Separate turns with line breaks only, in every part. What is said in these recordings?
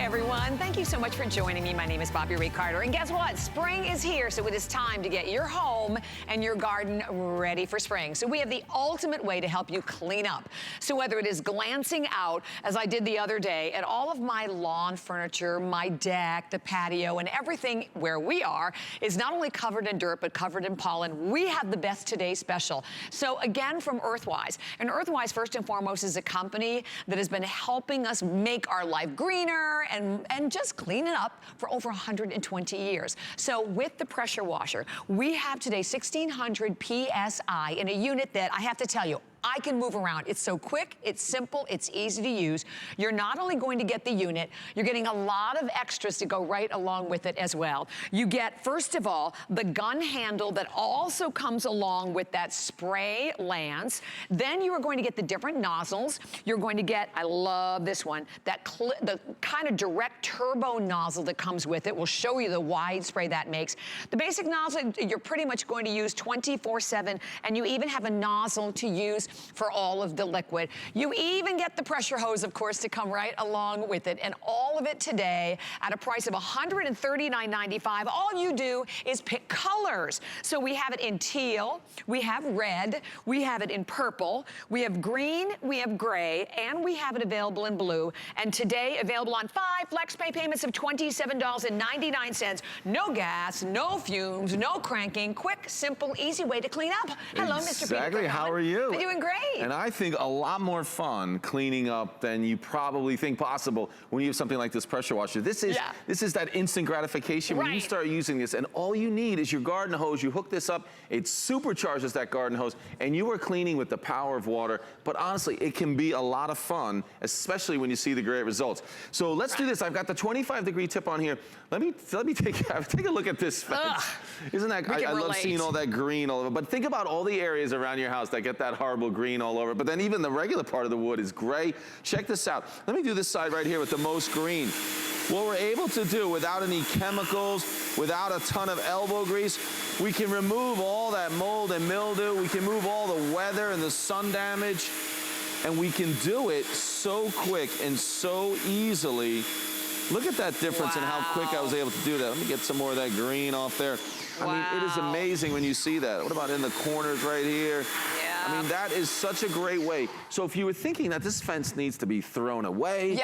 everyone. Thank you so much for joining me. My name is Bobby Ray Carter, and guess what? Spring is here, so it is time to get your home and your garden ready for spring. So we have the ultimate way to help you clean up. So whether it is glancing out, as I did the other day, at all of my lawn furniture, my deck, the patio, and everything where we are is not only covered in dirt, but covered in pollen, we have the best today special. So again, from Earthwise. And Earthwise, first and foremost, is a company that has been helping us make our life greener and just clean it up for over 120 years. So with the pressure washer, we have today 1600 PSI in a unit that I have to tell you, I can move around. It's so quick, it's simple, it's easy to use. You're not only going to get the unit, you're getting a lot of extras to go right along with it as well. You get, first of all, the gun handle that also comes along with that spray lance. Then you are going to get the different nozzles. You're going to get, I love this one, the kind of direct turbo nozzle that comes with it. We'll show you the wide spray that makes. The basic nozzle, you're pretty much going to use 24/7, and you even have a nozzle to use for all of the liquid. You even get the pressure hose, of course, to come right along with it. And all of it today at a price of $139.95. All you do is pick colors. So we have it in teal, we have red, we have it in purple, we have green, we have gray, and we have it available in blue. And today, available on 5 flex pay payments of $27.99. No gas, no fumes, no cranking. Quick, simple, easy way to clean up. Hello, Mr. Peter.
Exactly. How are you?
I'm doing great.
And I think a lot more fun cleaning up than you probably think possible when you have something like this pressure washer. This is that instant gratification when you start using this, and all you need is your garden hose. You hook this up, it supercharges that garden hose, and you are cleaning with the power of water. But honestly, it can be a lot of fun, especially when you see the great results. So let's do this. I've got the 25-degree tip on here. Let me take a look at this fence. Isn't that? I love seeing all that green all over. But think about all the areas around your house that get that horrible green all over. But then even the regular part of the wood is gray. Check this out. Let me do this side right here with the most green. What we're able to do without any chemicals, without a ton of elbow grease, we can remove all that mold and mildew. We can move all the weather and the sun damage. And we can do it so quick and so easily. Look at that difference in how quick I was able to do that. Let me get some more of that green off there. I mean, it is amazing when you see that. What about in the corners right here? I mean, that is such a great way. So if you were thinking that this fence needs to be thrown away,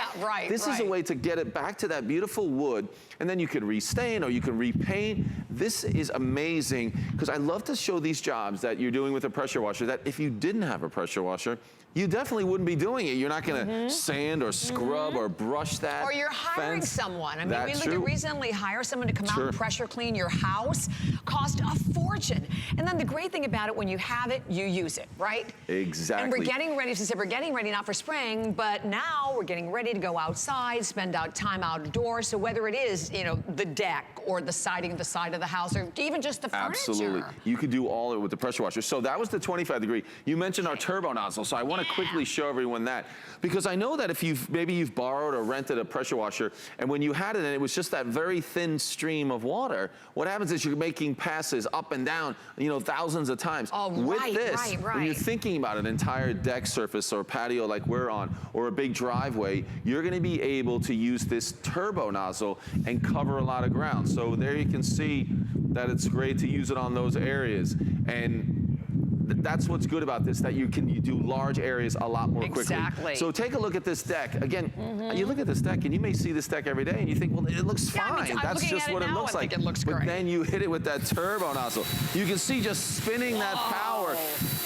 this is a way to get it back to that beautiful wood, and then you can restain or you can repaint. This is amazing, because I love to show these jobs that you're doing with a pressure washer that if you didn't have a pressure washer, you definitely wouldn't be doing it. You're not gonna sand or scrub or brush that
Or you're hiring someone. I mean, we recently hired someone to come out and pressure clean your house. Cost a fortune. And then the great thing about it, when you have it, you use it, right?
Exactly.
And we're getting ready, we're getting ready not for spring, but now we're getting ready to go outside, spend time outdoors. So whether it is, you know, the deck or the siding of the side of the house, or even just the furniture.
Absolutely. You could do all of it with the pressure washer. So that was the 25-degree. You mentioned our turbo nozzle, so I want to quickly show everyone that, because I know that if maybe you've borrowed or rented a pressure washer, and when you had it and it was just that very thin stream of water, what happens is you're making passes up and down, you know, thousands of times. With this, when you're thinking about an entire deck surface or patio like we're on, or a big driveway, you're going to be able to use this turbo nozzle and cover a lot of ground. So there you can see that it's great to use it on those areas. And that's what's good about this, that you do large areas a lot more quickly.
Exactly.
So take a look at this deck. Again, you look at this deck, and you may see this deck every day, and you think, well, it looks fine. That's just what it looks like.
It looks great.
But then you hit it with that turbo nozzle. You can see just spinning that power,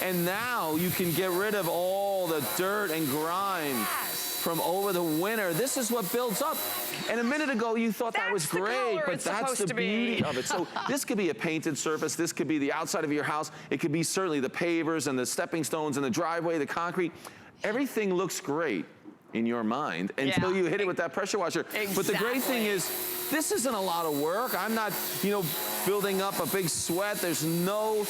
and now you can get rid of all the dirt and grime from over the winter. This is what builds up. And a minute ago, you thought that was great, but that's the beauty of it. So this could be a painted surface. This could be the outside of your house. It could be certainly the pavers and the stepping stones and the driveway, the concrete. Everything looks great in your mind until you hit it with that pressure washer. But the great thing is, this isn't a lot of work. I'm not, you know, building up a big sweat. There's no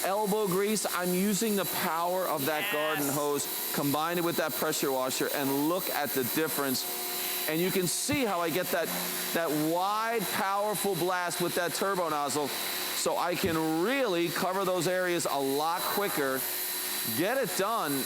elbow grease. I'm using the power of that garden hose, combined it with that pressure washer, and look at the difference. And you can see how I get that wide, powerful blast with that turbo nozzle, so I can really cover those areas a lot quicker, get it done,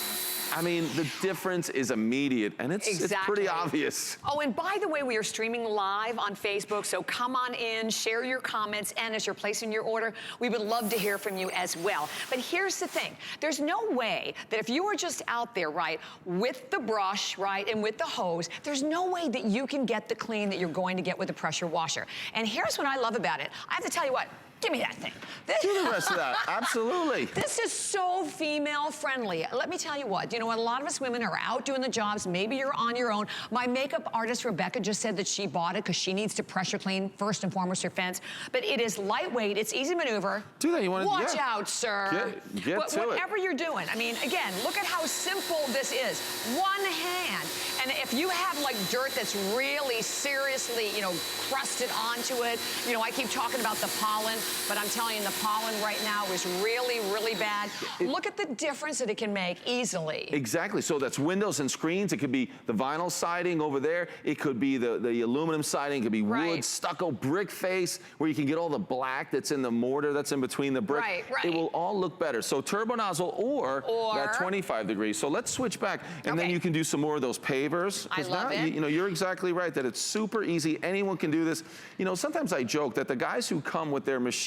I mean, the difference is immediate, and it's pretty obvious.
Oh, and by the way, we are streaming live on Facebook, so come on in, share your comments, and as you're placing your order, we would love to hear from you as well. But here's the thing. There's no way that if you are just out there, right, with the brush, right, and with the hose, there's no way that you can get the clean that you're going to get with a pressure washer. And here's what I love about it. I have to tell you what. Give me that thing.
Do the rest of that. Absolutely.
This is so female friendly. Let me tell you what, you know, when a lot of us women are out doing the jobs, maybe you're on your own. My makeup artist, Rebecca, just said that she bought it because she needs to pressure clean, first and foremost, her fence. But it is lightweight, it's easy maneuver.
Do that, you want to,
watch out, sir.
Get to
whatever you're doing. I mean, again, look at how simple this is. One hand. And if you have like dirt that's really seriously, you know, crusted onto it, you know, I keep talking about the pollen, but I'm telling you, the pollen right now is really, really bad. Look at the difference that it can make easily.
Exactly. So that's windows and screens. It could be the vinyl siding over there. It could be the aluminum siding. It could be wood, stucco, brick face, where you can get all the black that's in the mortar that's in between the brick. It will all look better. So turbo nozzle or that 25 degrees. So let's switch back, and then you can do some more of those pavers.
I love it.
You know, you're exactly right that it's super easy. Anyone can do this. You know, sometimes I joke that the guys who come with their machines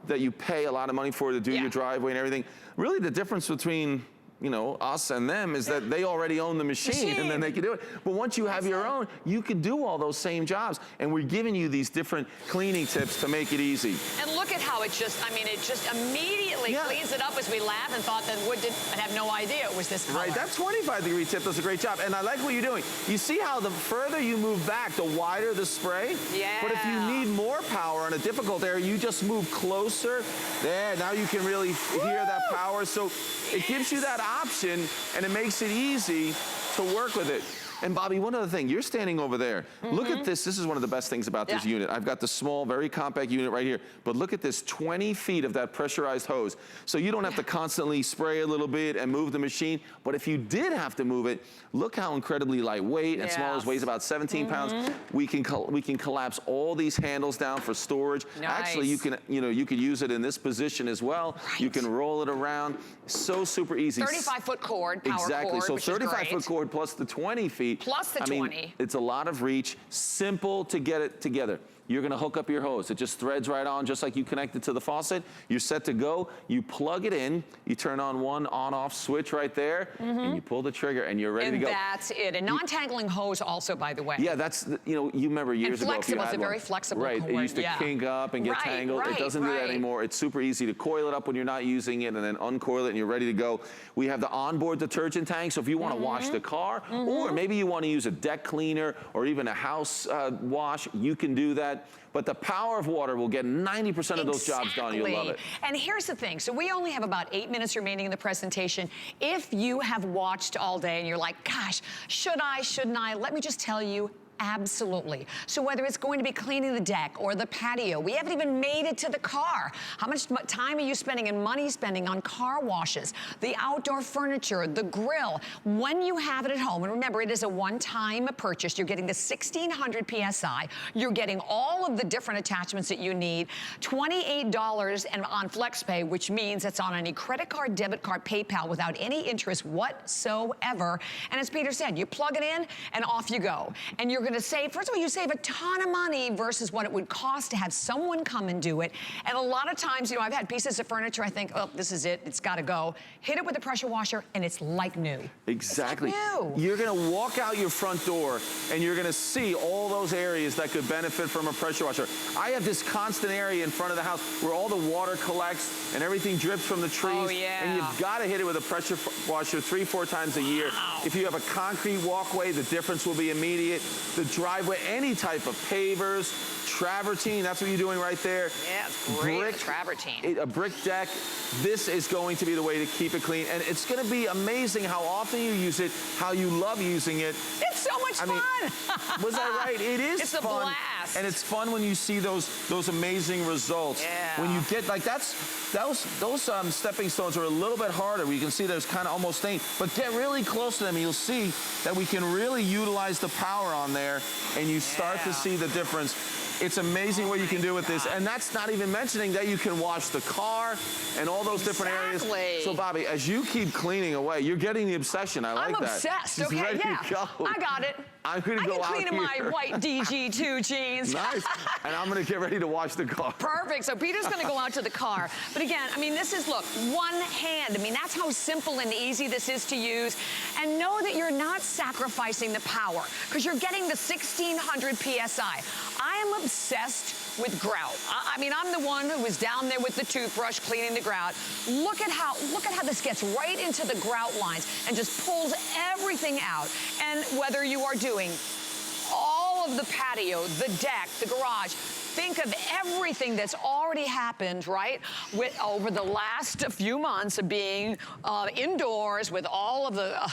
that you pay a lot of money for to do your driveway and everything, really the difference between, you know, us and them is that they already own the machine and then they can do it. But once you have your own, you can do all those same jobs. And we're giving you these different cleaning tips to make it easy.
And look at how it just, I mean, it just immediately cleans it up as we laugh and thought that wood did, I'd have no idea it was this color.
Right, that 25-degree tip does a great job. And I like what you're doing. You see how the further you move back, the wider the spray?
Yeah.
But if you need more power on a difficult area, you just move closer. There, now you can really hear that power. So it gives you that option, and it makes it easy to work with it. And Bobby, one other thing, you're standing over there. Look at this. This is one of the best things about this unit. I've got the small, very compact unit right here. But look at this, 20 feet of that pressurized hose. So you don't have to constantly spray a little bit and move the machine. But if you did have to move it, look how incredibly lightweight and small. It weighs about 17 pounds. We can collapse all these handles down for storage. Actually, you could use it in this position as well. You can roll it around. So super easy.
35-foot cord, power cord,
so 35-foot cord plus the 20 feet.
Plus the 20.
Mean, it's a lot of reach. Simple to get it together. You're gonna hook up your hose. It just threads right on, just like you connect it to the faucet. You're set to go. You plug it in. You turn on one on-off switch right there, and you pull the trigger, and you're ready to go.
And that's it. And non-tangling hose also, by the way.
Yeah, that's, you know, you remember years ago.
Flexible, it's a very flexible cord.
It used to kink up and get tangled. It doesn't do that anymore. It's super easy to coil it up when you're not using it, and then uncoil it, and you're ready to go. We have the onboard detergent tank, so if you want to wash the car, or maybe you want to use a deck cleaner, or even a house wash, you can do that. But the power of water will get 90% of those jobs done. You'll love it.
And here's the thing. So we only have about 8 minutes remaining in the presentation. If you have watched all day and you're like, gosh, should I, shouldn't I? Let me just tell you, absolutely. So whether it's going to be cleaning the deck or the patio, we haven't even made it to the car. How much time are you spending and money spending on car washes, the outdoor furniture, the grill? When you have it at home, and remember, it is a one-time purchase. You're getting the 1600 PSI. You're getting all of the different attachments that you need. $28 and on FlexPay, which means it's on any credit card, debit card, PayPal without any interest whatsoever. And as Peter said, you plug it in and off you go. And you're going to save, first of all, you save a ton of money versus what it would cost to have someone come and do it. And a lot of times, you know, I've had pieces of furniture, I think, oh, this is it, it's got to go. Hit it with a pressure washer, and it's like new.
Exactly.
It's like new.
You're going to walk out your front door, and you're going to see all those areas that could benefit from a pressure washer. I have this constant area in front of the house where all the water collects and everything drips from the trees.
Oh, yeah.
And you've got to hit it with a pressure washer 3-4 times a year. If you have a concrete walkway, the difference will be immediate. The driveway, any type of pavers, travertine, that's what you're doing right there.
Yeah, it's great, travertine.
A brick deck, this is going to be the way to keep it clean. And it's going to be amazing how often you use it, how you love using it.
It's so much fun.
Was I right? It is
it's
fun.
It's a blast.
And it's fun when you see those amazing results.
Yeah.
When you get, like those stepping stones are a little bit harder. You can see there's kind of almost stained. But get really close to them and you'll see that we can really utilize the power on there, and you start to see the difference. It's amazing what you can do with this. And that's not even mentioning that you can wash the car and all those different areas. So, Bobby, as you keep cleaning away, you're getting the obsession. I like that.
I'm obsessed.
She's
okay,
ready
yeah.
to go.
I got it.
I'm going to go out here.
I can clean in my white DG2 jeans.
Nice. And I'm going to get ready to wash the car.
Perfect. So Peter's going to go out to the car. But again, I mean, this is, look, one hand. I mean, that's how simple and easy this is to use. And know that you're not sacrificing the power because you're getting the 1600 PSI. I am obsessed with grout. I mean, I'm the one who was down there with the toothbrush cleaning the grout. Look at how this gets right into the grout lines and just pulls everything out. And whether you are doing all of the patio, the deck, the garage, think of everything that's already happened, right, over the last few months of being indoors with all of the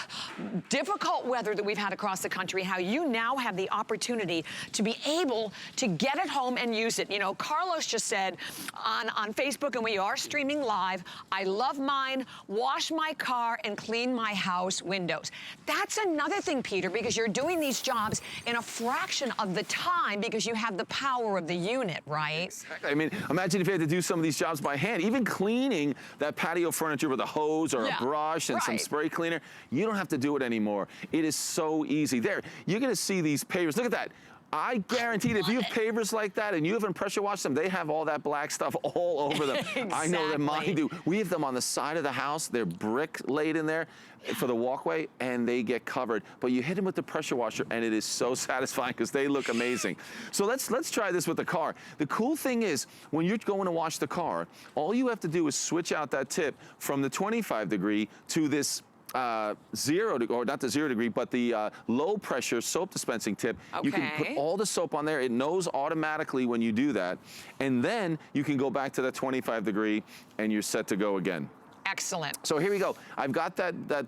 difficult weather that we've had across the country, how you now have the opportunity to be able to get it home and use it. You know, Carlos just said on Facebook, and we are streaming live, I love mine, wash my car, and clean my house windows. That's another thing, Peter, because you're doing these jobs in a fraction of the time because you have the power of the unit, right?
Exactly. I mean, imagine if you had to do some of these jobs by hand. Even cleaning that patio furniture with a hose or a brush and some spray cleaner, you don't have to do it anymore. It is so easy. There, you're going to see these pavers. Look at that. I guarantee that if you have pavers like that and you haven't pressure washed them, they have all that black stuff all over them.
Exactly.
I know that mine do. We have them on the side of the house. They're brick laid in there for the walkway, and they get covered. But you hit them with the pressure washer, and it is so satisfying because they look amazing. So let's try this with the car. The cool thing is, when you're going to wash the car, all you have to do is switch out that tip from the 25 degree to this 0 degree, or not the 0 degree, but the low pressure soap dispensing tip.
Okay.
You can put all the soap on there. It knows automatically when you do that. And then you can go back to that 25 degree and you're set to go again.
Excellent.
So here we go. I've got that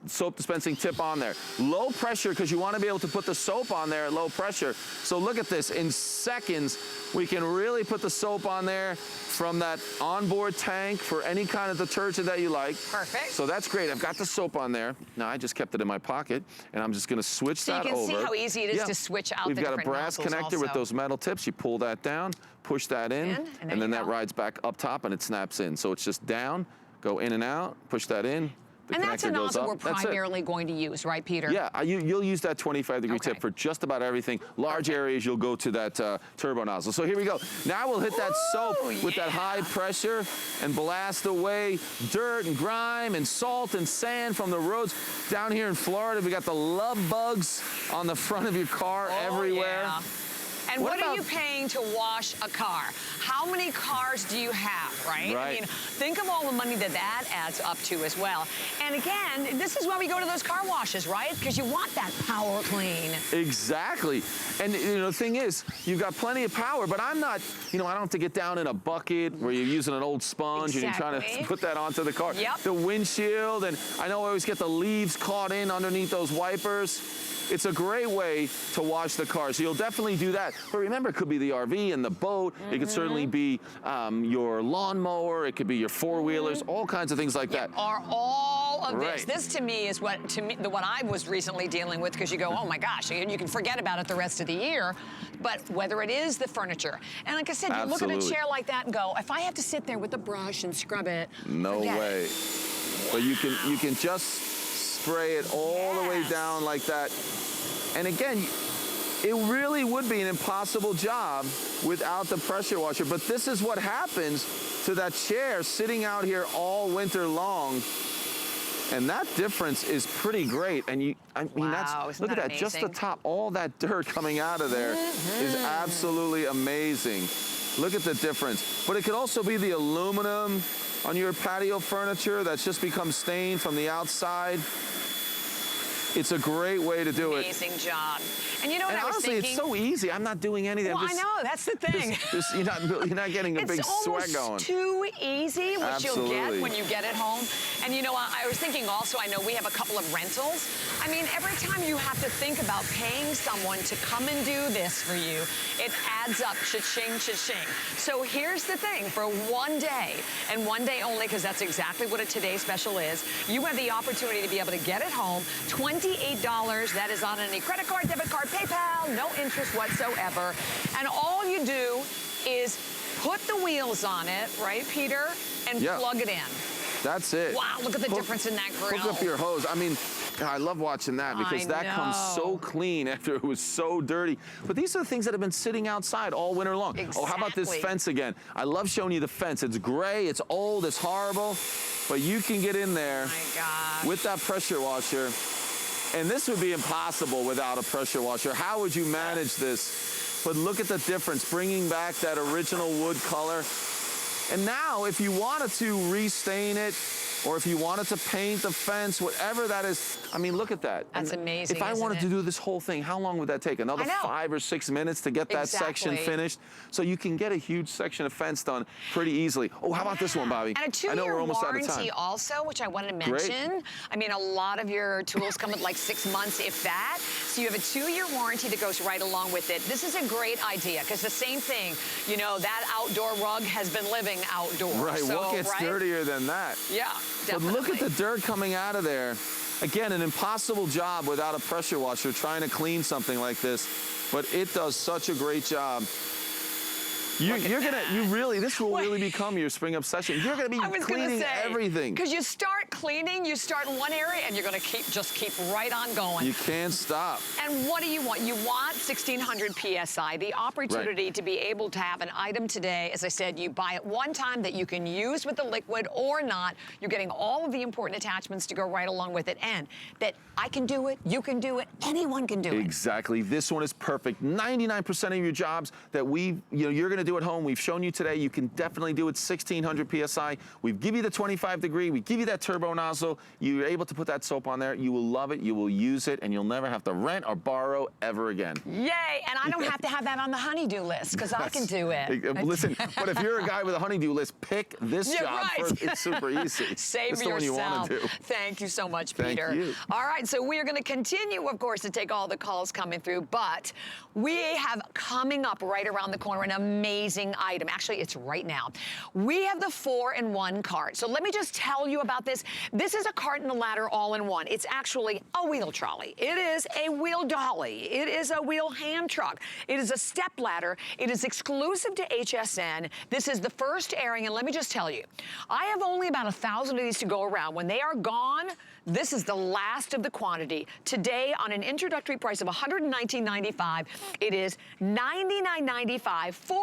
soap dispensing tip on there. Low pressure, because you want to be able to put the soap on there at low pressure. So look at this. In seconds, we can really put the soap on there from that onboard tank for any kind of detergent that you like.
Perfect.
So that's great. I've got the soap on there. Now I just kept it in my pocket, and I'm just going to switch that over.
So you can see how easy it is to switch out the different
We've got a brass connector
also
with those metal tips. You pull that down, push that in, and then that rides back up top, and it snaps in. So it's just down, go in and out, push that in.
And that's a nozzle we're primarily going to use, right, Peter?
Yeah, you'll use that 25 degree tip for just about everything. Large areas, you'll go to that turbo nozzle. So here we go. Now we'll hit that soap with that high pressure and blast away dirt and grime and salt and sand from the roads. Down here in Florida, we got the love bugs on the front of your car everywhere.
Yeah. And what are you paying to wash a car? How many cars do you have, right? I mean, think of all the money that adds up to as well. And again, this is why we go to those car washes, right? Because you want that power clean.
Exactly. And you know, the thing is, you've got plenty of power, but I'm not, you know, I don't have to get down in a bucket where you're using an old sponge and you're trying to put that onto the car. The windshield, and I know I always get the leaves caught in underneath those wipers. It's a great way to wash the car, so you'll definitely do that. But remember, it could be the RV and the boat. It could certainly be your lawnmower. It could be your four-wheelers, all kinds of things like that.
Are all of this. This, to me, is what I was recently dealing with, because you go, oh, my gosh, you can forget about it the rest of the year. But whether it is the furniture, and like I said, you look at a chair like that and go, if I have to sit there with a brush and scrub it,
no way. But you can just spray it all the way down like that. And again, it really would be an impossible job without the pressure washer. But this is what happens to that chair sitting out here all winter long. And that difference is pretty great. And I mean, look at that, just the top, all that dirt coming out of there is absolutely amazing. Look at the difference. But it could also be the aluminum on your patio furniture that's just become stained from the outside. It's a great way to do it.
Amazing job. And you know what I was
honestly,
thinking?
It's so easy. I'm not doing anything.
Well, I know, that's the thing.
You're not getting a big sweat going.
It's almost too easy, which you'll get when you get it home. And you know, I was thinking also, I know we have a couple of rentals. I mean, every time you have to think about paying someone to come and do this for you, it adds up, cha-ching, cha-ching. So here's the thing, for one day, and one day only, because that's exactly what a Today Special is, you have the opportunity to be able to get it home, 20 $28. That is on any credit card, debit card, PayPal, no interest whatsoever. And all you do is put the wheels on it, right, Peter, and plug it in.
That's it.
Wow, look at the difference in that grill.
Hook up your hose. I mean, I love watching that because that comes so clean after it was so dirty. But these are the things that have been sitting outside all winter long.
Exactly.
Oh, how about this fence again? I love showing you the fence. It's gray, it's old, it's horrible, but you can get in there with that pressure washer. And this would be impossible without a pressure washer. How would you manage this? But look at the difference, bringing back that original wood color. And now, if you wanted to restain it, or if you wanted to paint the fence, whatever that is, I mean, look at that.
That's amazing,
If I wanted to do this whole thing, how long would that take? Another 5 or 6 minutes to get that section finished? So you can get a huge section of fence done pretty easily. Oh, how about this one, Bobby?
And a 2-year warranty also, which I wanted to mention. I mean, a lot of your tools come with like 6 months, if that. So you have a 2-year warranty that goes right along with it. This is a great idea, because the same thing, you know, that outdoor rug has been living outdoors.
Right,
so,
what gets dirtier than that?
Yeah. Definitely.
But look at the dirt coming out of there. Again, an impossible job without a pressure washer trying to clean something like this, but it does such a great job. This will really become your spring obsession. You're gonna be cleaning everything.
Because you start cleaning, you start in one area, and you're gonna just keep right on going.
You can't stop.
And what do you want? You want 1600 PSI, the opportunity to be able to have an item today. As I said, you buy it one time that you can use with the liquid or not. You're getting all of the important attachments to go right along with it, and that I can do it, you can do it, anyone can do it.
Exactly. This one is perfect. 99% of your jobs that you're gonna do at home, we've shown you today, you can definitely do it 1600 PSI. We give you the 25 degree, we give you that turbo nozzle, you're able to put that soap on there, you will love it, you will use it, and you'll never have to rent or borrow ever again.
Yay, and I don't have to have that on the honeydew list, because I can do it.
Listen, but if you're a guy with a honeydew list, pick this job first. It's super easy.
Save
it's
yourself.
The one you want to do.
Thank you so much, Peter.
Thank you.
All right, so we are going to continue, of course, to take all the calls coming through, but we have coming up right around the corner an amazing item. Actually, it's right now. We have the 4-in-1 cart. So let me just tell you about this. This is a cart and a ladder all in one. It's actually a wheel trolley. It is a wheel dolly. It is a wheel hand truck. It is a step ladder. It is exclusive to HSN. This is the first airing, and let me just tell you, I have only about 1,000 of these to go around. When they are gone, this is the last of the quantity. Today, on an introductory price of $119.95, it is $99.95 for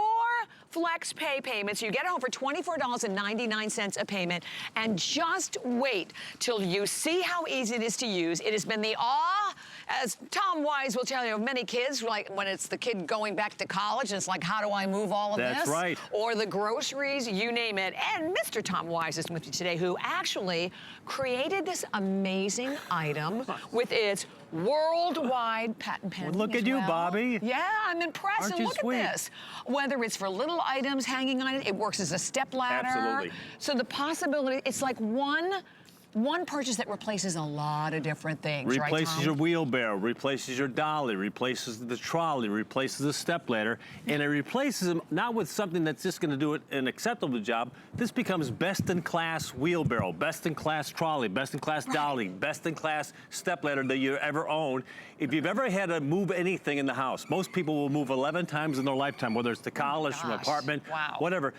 flex pay payments. You get it home for $24.99 a payment. And just wait till you see how easy it is to use. It has been the awe, as Tom Wise will tell you, of many kids, like when it's the kid going back to college, and it's like, how do I move all of this?
That's right.
Or the groceries, you name it. And Mr. Tom Wise is with you today, who actually created this amazing item with its worldwide patent pending.
Well, look at you, Bobby.
Yeah, I'm impressed.
Aren't
and
you
look
sweet?
at this. Whether it's for little items hanging on it, it works as a step ladder.
Absolutely.
So the possibility, it's like one purchase that replaces a lot of different things, right,
Replaces
Tom?
your wheelbarrow, replaces your dolly, replaces the trolley, replaces the stepladder, and it replaces them not with something that's just going to do an acceptable job. This becomes best-in-class wheelbarrow, best-in-class trolley, best-in-class dolly, best-in-class stepladder that you ever own. If you've ever had to move anything in the house, most people will move 11 times in their lifetime, whether it's to college, from an apartment, whatever.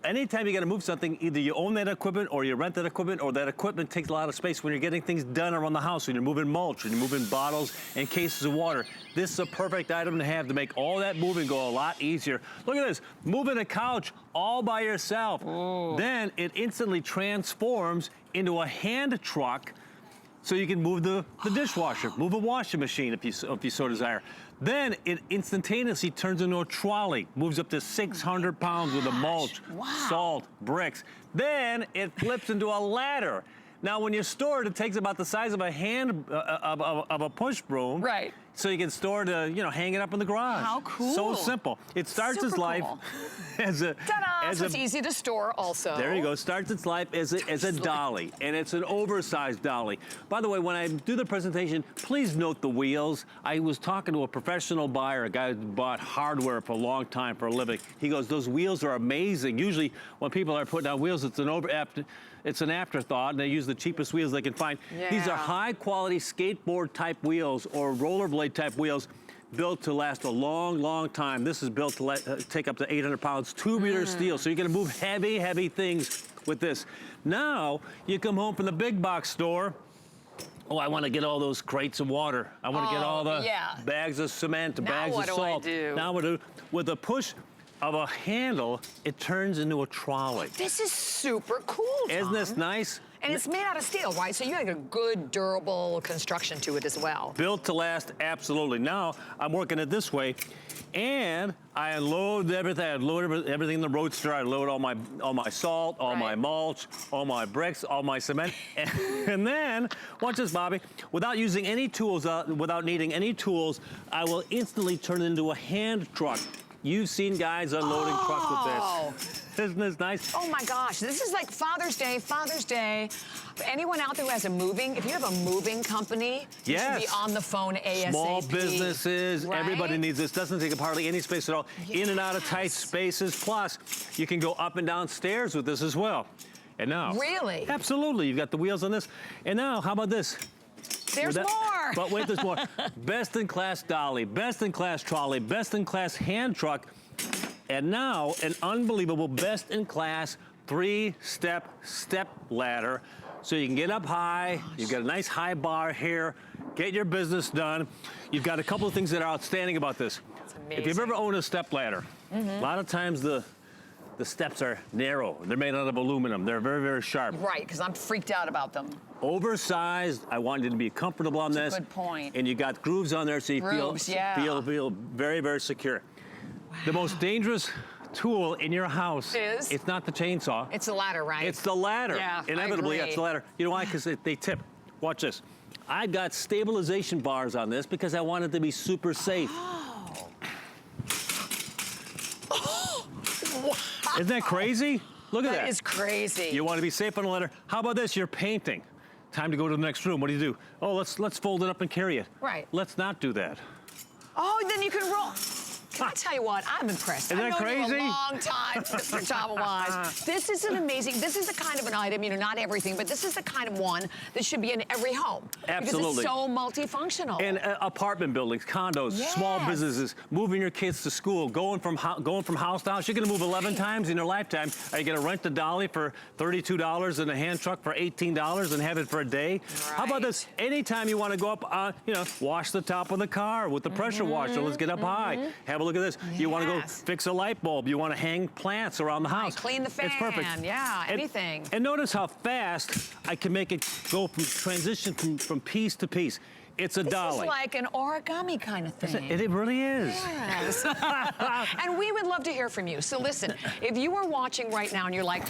Anytime you got to move something, either you own that equipment or you rent that equipment, or that equipment takes a lot of space when you're getting things done around the house, when you're moving mulch, when you're moving bottles and cases of water. This is a perfect item to have to make all that moving go a lot easier. Look at this, moving a couch all by yourself. Then it instantly transforms into a hand truck, so you can move the dishwasher, move a washing machine if you so desire. Then it instantaneously turns into a trolley, moves up to 600 pounds with a mulch, salt, bricks. Then it flips into a ladder. Now, when you store it, it takes about the size of a hand, of a push broom.
Right.
so you can store it, you know, hang it up in the garage.
How cool.
So simple. It starts its life as a...
Ta-da! So it's easy to store also.
There you go. Starts its life as a dolly, and it's an oversized dolly. By the way, when I do the presentation, please note the wheels. I was talking to a professional buyer, a guy who bought hardware for a long time for a living. He goes, those wheels are amazing. Usually when people are putting on wheels, it's an afterthought, and they use the cheapest wheels they can find.
Yeah.
These are high-quality skateboard-type wheels or rollerblade-type wheels built to last a long, long time. This is built to take up to 800 pounds, 2-meter steel, so you're gonna move heavy, heavy things with this. Now, you come home from the big box store, oh, I wanna get all those crates of water. I wanna get all the bags of cement, bags of salt.
What do I do?
Now what do? With a push of a handle, it turns into a trolley.
This is super cool, Tom.
Isn't this nice?
And it's made out of steel, right? So you have a good, durable construction to it as well.
Built to last, absolutely. Now, I'm working it this way, and I unload everything. I load everything in the Roadster. I load all my salt, all my mulch, all my bricks, all my cement. And then, watch this, Bobby. Without using any tools, without needing any tools, I will instantly turn it into a hand truck. You've seen guys unloading trucks with this. Isn't this nice?
Oh my gosh, this is like Father's Day, Father's Day. Anyone out there who has if you have a moving company, you should be on the phone ASAP.
Small businesses, everybody needs this. Doesn't take up hardly any space at all. In and out of tight spaces. Plus, you can go up and down stairs with this as well. And now.
Really?
Absolutely. You've got the wheels on this. And now, how about this?
There's more.
But wait, there's more. Best-in-class dolly, best-in-class trolley, best-in-class hand truck, and now an unbelievable best-in-class 3-step step ladder. So you can get up high, you've got a nice high bar here, get your business done. You've got a couple of things that are outstanding about this.
That's amazing.
If you've ever owned a step ladder, a lot of times the steps are narrow. They're made out of aluminum. They're very, very sharp.
Right, because I'm freaked out about them.
Oversized. I want you to be comfortable on this.
That's a good point.
And you got grooves on there so you feel very, very secure. Wow. The most dangerous tool in your house
is?
It's not the chainsaw.
It's the ladder, right?
It's the ladder.
Yeah,
Inevitably, it's the ladder. You know why? Because they tip. Watch this. I've got stabilization bars on this because I want it to be super safe.
Wow.
Isn't that crazy? Look at that.
That is crazy.
You want to be safe on a ladder. How about this? You're painting. Time to go to the next room. What do? Oh, let's fold it up and carry it.
Right.
Let's not do that.
Oh, then you can roll. Can I tell you what? I'm impressed.
Isn't that crazy?
I've known you a long time, Mr. Tom Wise. This is an amazing, this is the kind of an item, you know, not everything, but this is the kind of one that should be in every home.
Absolutely.
Because it's so multifunctional.
And apartment buildings, condos, small businesses, moving your kids to school, going from house to house. You're going to move 11 times in your lifetime. Are you going to rent a dolly for $32 and a hand truck for $18 and have it for a day? Right. How about this? Anytime you want to go up, you know, wash the top of the car with the pressure washer. Let's get up high. Have a look at this. Yes. You want to go fix a light bulb. You want to hang plants around the house.
Clean the fan.
It's perfect.
Yeah, anything.
And notice how fast I can make it go transition from piece to piece. It's a dolly.
This is like an origami kind of thing.
It really is.
Yes. And we would love to hear from you. So listen, if you are watching right now and you're like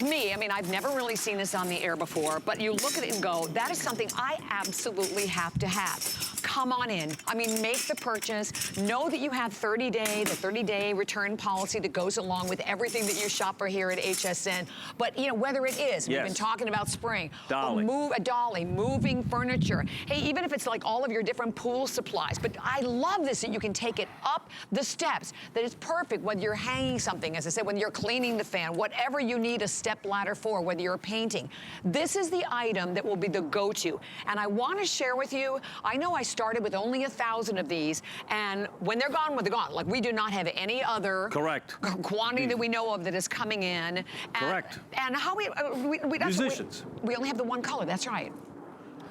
me, I mean, I've never really seen this on the air before, but you look at it and go, that is something I absolutely have to have. Come on in. I mean, make the purchase. Know that you have the 30-day return policy that goes along with everything that you shop for here at HSN. But, you know, whether it is, we've been talking about spring, a dolly, moving furniture. Hey, even if it's like all of your different pool supplies. But I love this, that you can take it up the steps, that it's perfect whether you're hanging something, as I said, when you're cleaning the fan, whatever you need a step ladder for, whether you're painting. This is the item that will be the go-to. And I want to share with you, I know I started with only 1,000 of these, and when they're gone, they're gone. Like, we do not have any other quantity that we know of that is coming in. And, and how we
musicians.
We only have the one color, that's right.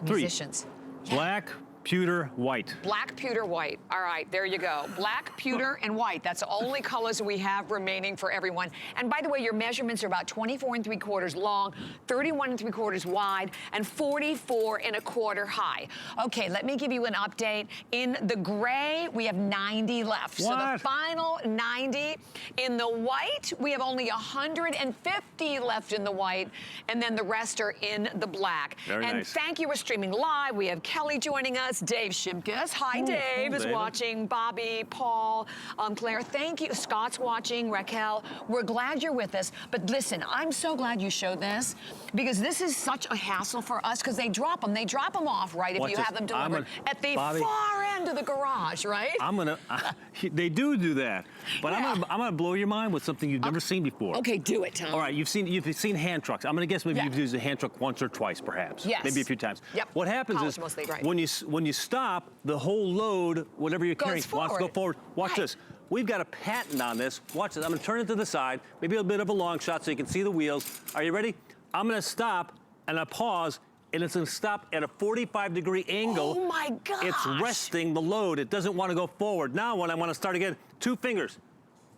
3.
Musicians.
Black, pewter, white.
Black, pewter, white. All right, there you go. Black, pewter, and white. That's the only colors we have remaining for everyone. And by the way, your measurements are about 24 3/4 long, 31 3/4 wide, and 44 1/4 high. Okay, let me give you an update. In the gray, we have 90 left.
What?
So the final 90. In the white, we have only 150 left in the white, and then the rest are in the black.
Very
and
nice.
thank you for streaming live. We have Kelly joining us. That's Dave Shimkus. Hi, Dave is watching. Bobby, Paul, Claire, thank you. Scott's watching. Raquel, we're glad you're with us. But listen, I'm so glad you showed this because this is such a hassle for us because they drop them. They drop them off, right, if you have them delivered at the far end of the garage, right?
They do that. But I'm gonna blow your mind with something you've never seen before.
Okay, do it, Tom.
All right, you've seen hand trucks. I'm gonna guess maybe you've used a hand truck once or twice, perhaps.
Yes.
Maybe a few times.
Yep.
What happens is
mostly, right.
when you stop, the whole load, whatever you're carrying, wants to go forward. Watch this. We've got a patent on this. Watch this. I'm gonna turn it to the side, maybe a bit of a long shot so you can see the wheels. Are you ready? I'm gonna stop and I pause, and it's gonna stop at a 45-degree angle.
Oh my gosh.
It's resting the load. It doesn't want to go forward. Now when I want to start again, 2 fingers.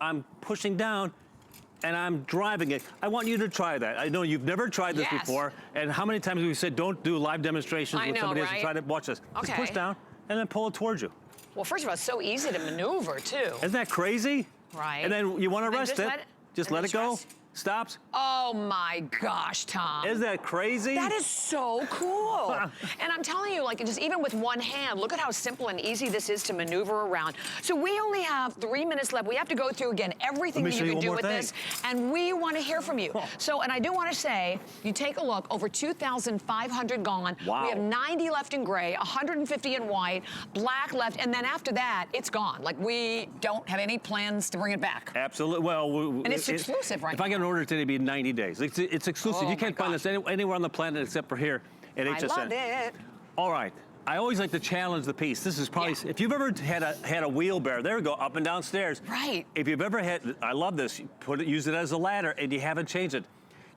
I'm pushing down and I'm driving it. I want you to try that. I know you've never tried this before. And how many times have we said don't do live demonstrations with somebody else and try to watch this?
Okay.
Just push down and then pull it towards you.
Well, first of all, it's so easy to maneuver, too.
Isn't that crazy?
Right.
And then you want to rest it. Just let it go.
Rest.
Stops.
Oh my gosh, Tom.
Isn't that crazy?
That is so cool. And I'm telling you, like, just even with one hand, look at how simple and easy this is to maneuver around. So we only have 3 minutes left. We have to go through again everything that you can do with this. And we want to hear from you. So, and I do want to say, you take a look, over 2,500 gone.
Wow.
We have 90 left in gray, 150 in white, black left, and then after that, it's gone. Like, we don't have any plans to bring it back.
Absolutely. Well,
and it's exclusive right now.
If I get an order today, it'd be 90 days. It's exclusive.
Oh,
you can't find this anywhere on the planet except for here at HSN.
I love it.
All right. I always like to challenge the piece. This is probably, if you've ever had a wheelbarrow, there we go, up and down stairs.
Right.
If you've ever had, I love this, use it as a ladder and you haven't changed it.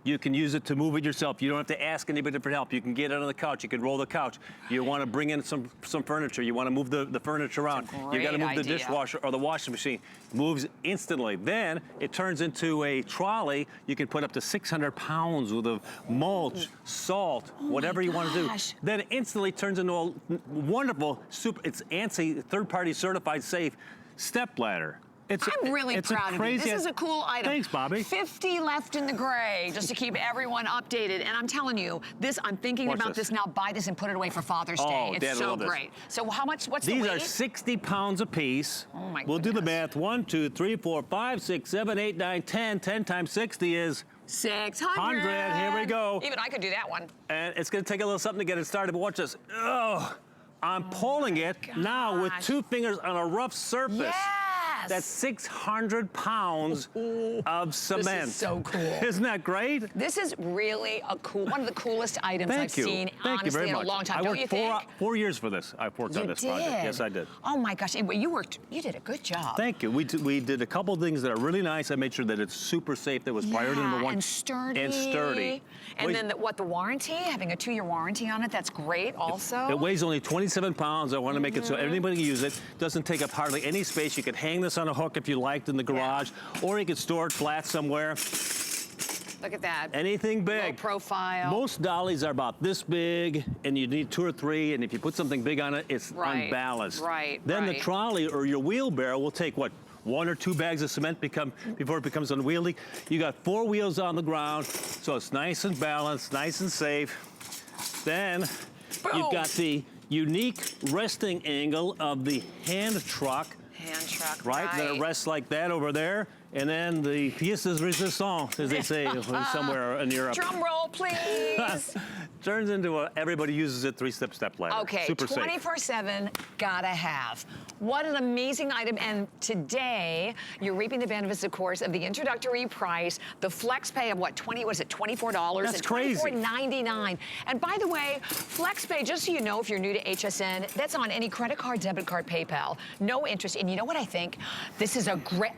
You can use it to move it yourself. You don't have to ask anybody for help. You can get it on the couch. You can roll the couch. You want to bring in some furniture. You want to move the furniture around. You got to move the dishwasher or the washing machine. Moves instantly. Then it turns into a trolley. You can put up to 600 pounds worth of mulch, salt, whatever you want to do. Then it instantly turns into a wonderful, it's ANSI third-party certified safe step ladder.
I'm really proud of you. This is a cool item.
Thanks, Bobby.
50 left in the gray, just to keep everyone updated. And I'm telling you, I'm thinking about this now. Buy this and put it away for Father's Day. It's so great. So how much, what's the weight?
These are 60 pounds a piece.
Oh my goodness.
We'll do the math. 1, 2, 3, 4, 5, 6, 7, 8, 9, 10. 10 times 60 is
600.
Here we go.
Even I could do that one.
And it's going to take a little something to get it started, but watch this. Oh, I'm pulling it now with 2 fingers on a rough surface.
Yes.
That's 600 pounds of cement.
This is so cool.
Isn't that great?
This is really one of the coolest items I've seen, honestly, in a long time.
I worked 4 years for this. I've worked on this project. Yes, I did.
Oh my gosh, you did a good job.
Thank you. We did a couple of things that are really nice. I made sure that it's super safe. That was priority number 1.
And sturdy.
And
then the warranty, having a 2-year warranty on it, that's great also.
It weighs only 27 pounds. I want to make it so anybody can use it. Doesn't take up hardly any space. You could hang this on a hook if you liked in the garage, or you could store it flat somewhere.
Look at that.
Anything big.
Low profile.
Most dollies are about this big, and you need 2 or 3, and if you put something big on it, it's unbalanced. Then the trolley or your wheelbarrow will take, 1 or 2 bags of cement before it becomes unwieldy. You got 4 wheels on the ground, so it's nice and balanced, nice and safe. Then you've got the unique resting angle of the hand truck. Right? Then it rests like that over there. And then the pièce de résistance, as they say somewhere in Europe.
Drum roll, please.
Turns into everybody uses it 3-step ladder.
Okay,
super
24/7, gotta have. What an amazing item. And today, you're reaping the benefits, of course, of the introductory price, the flex pay of $24?
That's crazy.
$24.99. And by the way, flex pay, just so you know, if you're new to HSN, that's on any credit card, debit card, PayPal. No interest. And you know what I think? This is a great...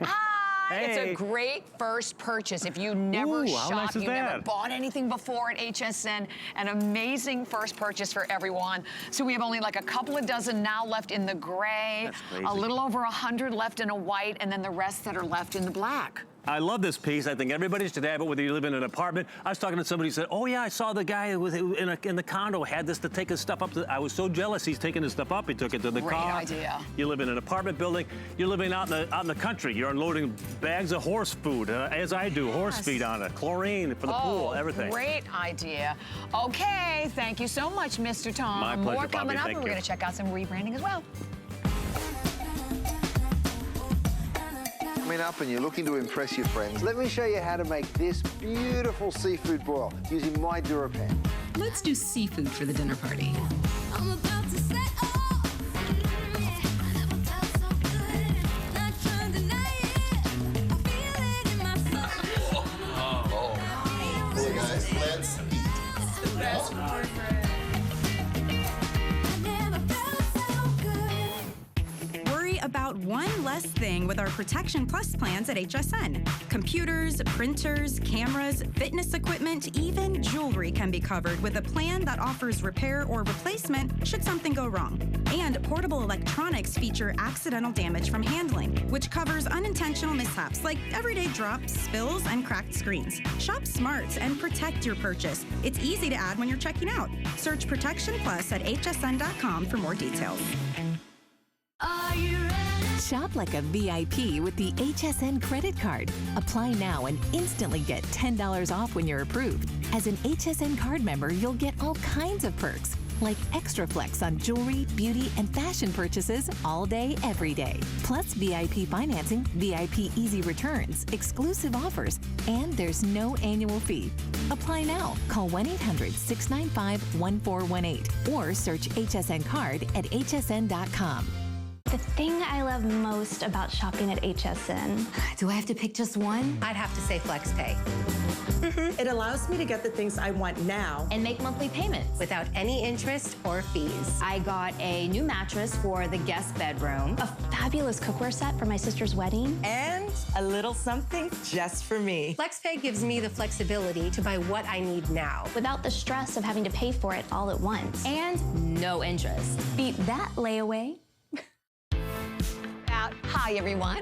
It's a great first purchase. If you never shopped, you never bought anything before at HSN, an amazing first purchase for everyone. So we have only like a couple of dozen now left in the gray, a little over 100 left in a white, and then the rest that are left in the black.
I love this piece. I think everybody should have it, whether you live in an apartment. I was talking to somebody who said, oh yeah, I saw the guy in the condo had this to take his stuff up. I was so jealous he's taking his stuff up. He took it to the car.
Great idea.
You live in an apartment building. You're living out in the country. You're unloading bags of horse food, as I do, horse feed on it, chlorine for the pool, everything.
Great idea. Okay, thank you so much, Mr. Tom.
My pleasure,
More coming
Bobby.
up, and we're going to check out some rebranding as well.
Coming up and you're looking to impress your friends, let me show you how to make this beautiful seafood broil using my DuraPan.
Let's do seafood for the dinner party.
I'm about to set off. I never felt so good. Not trying to deny it. I feel it in my soul.
Hey guys, let's eat.
The best boyfriend. I never felt so good.
Worry about one less thing with our Protection Plus plans at HSN. Computers, printers, cameras, fitness equipment, even jewelry can be covered with a plan that offers repair or replacement should something go wrong. And portable electronics feature accidental damage from handling, which covers unintentional mishaps like everyday drops, spills, and cracked screens. Shop smart and protect your purchase. It's easy to add when you're checking out. Search Protection Plus at hsn.com for more details.
Are you ready?
Shop like a VIP with the HSN credit card. Apply now and instantly get $10 off when you're approved. As an HSN card member, you'll get all kinds of perks, like extra flex on jewelry, beauty, and fashion purchases all day, every day. Plus VIP financing, VIP easy returns, exclusive offers, and there's no annual fee. Apply now. Call 1-800-695-1418 or search HSN card at hsn.com.
The thing I love most about shopping at HSN.
Do I have to pick just one?
I'd have to say FlexPay.
It allows me to get the things I want now
And make monthly payments.
Without any interest or fees.
I got a new mattress for the guest bedroom, a fabulous cookware set for my sister's wedding,
and a little something just for me.
FlexPay gives me the flexibility to buy what I need now.
without the stress of having to pay for it all at once. And no interest. Beat that layaway.
Hi, everyone.